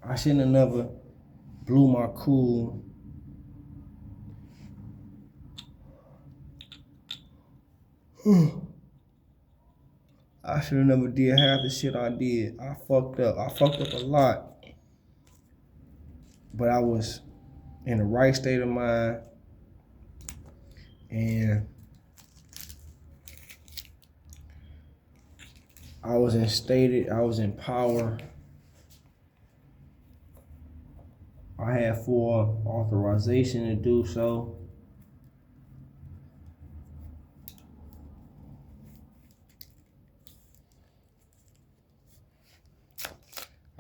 S1: I shouldn't have never blew my cool. I should have never did half the shit I did. I fucked up. I fucked up a lot. But I was in the right state of mind. And I was in power. I had full authorization to do so.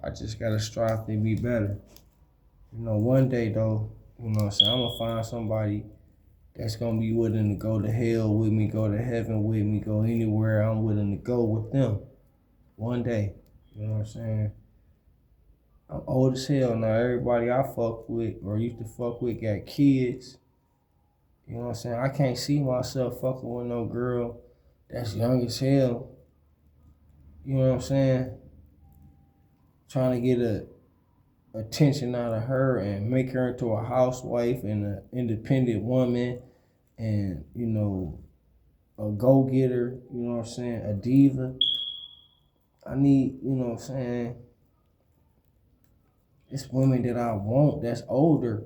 S1: I just gotta strive to be better. One day though, I'm gonna find somebody that's gonna be willing to go to hell with me, go to heaven with me, go anywhere I'm willing to go with them. One day, you know what I'm saying? I'm old as hell now. Everybody I fuck with or used to fuck with got kids. You know what I'm saying? I can't see myself fucking with no girl that's young as hell. You know what I'm saying? Trying to get attention out of her and make her into a housewife and an independent woman and, you know, a go-getter, you know what I'm saying, a diva. I need, you know what I'm saying, it's women that I want that's older,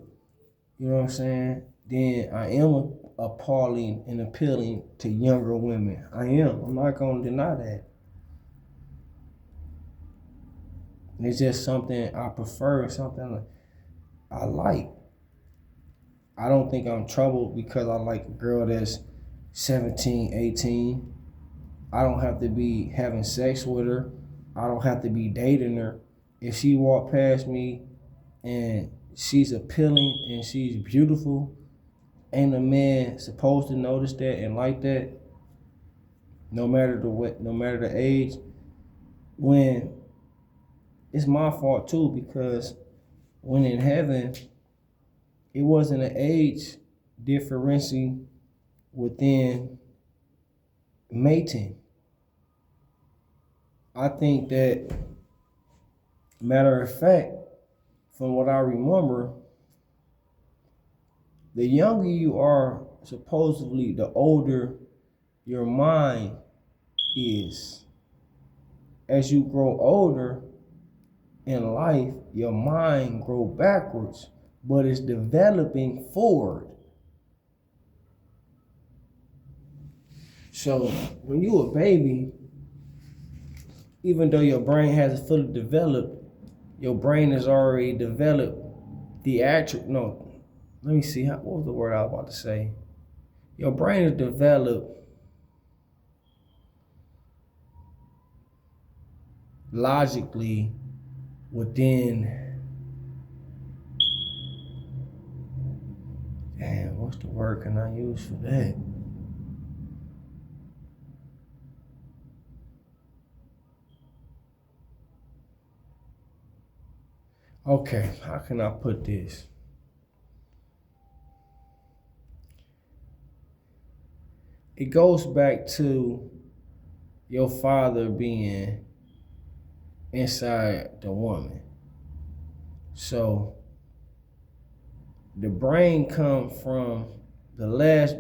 S1: you know what I'm saying, then I am appalling and appealing to younger women. I am. I'm not going to deny that. It's just something I prefer, something I like. I don't think I'm troubled because I like a girl that's 17, 18. I don't have to be having sex with her. I don't have to be dating her. If she walk past me and she's appealing and she's beautiful, ain't a man supposed to notice that and like that, no matter the age. When it's my fault too, because when in heaven, it wasn't an age differential within mating. I think that, matter of fact, from what I remember, the younger you are, supposedly, the older your mind is. As you grow older in life, your mind grow backwards, but it's developing forward. So when you a baby, even though your brain hasn't fully developed, your brain has already developed let me see, what was the word I was about to say? Your brain is developed logically within, damn, what's the word can I use for that? Okay, how can I put this? It goes back to your father being inside the woman. So the last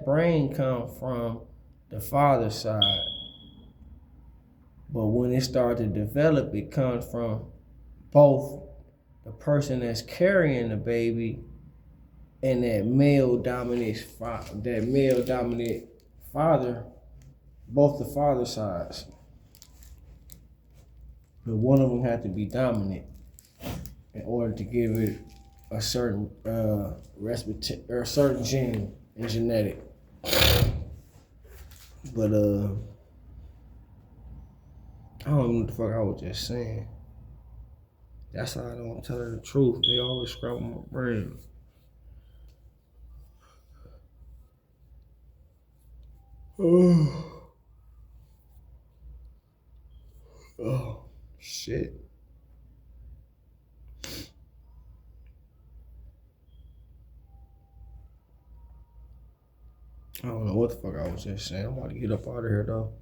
S1: brain come from the father's side. But when it starts to develop, it comes from both the person that's carrying the baby and that male dominant father, both the father sides. But one of them had to be dominant in order to give it a certain a certain gene and genetic. But I don't know what the fuck I was just saying. That's how I don't tell her the truth. They always scrub my brain. Oh, shit. I don't know what the fuck I was just saying. I'm about to get up out of here though.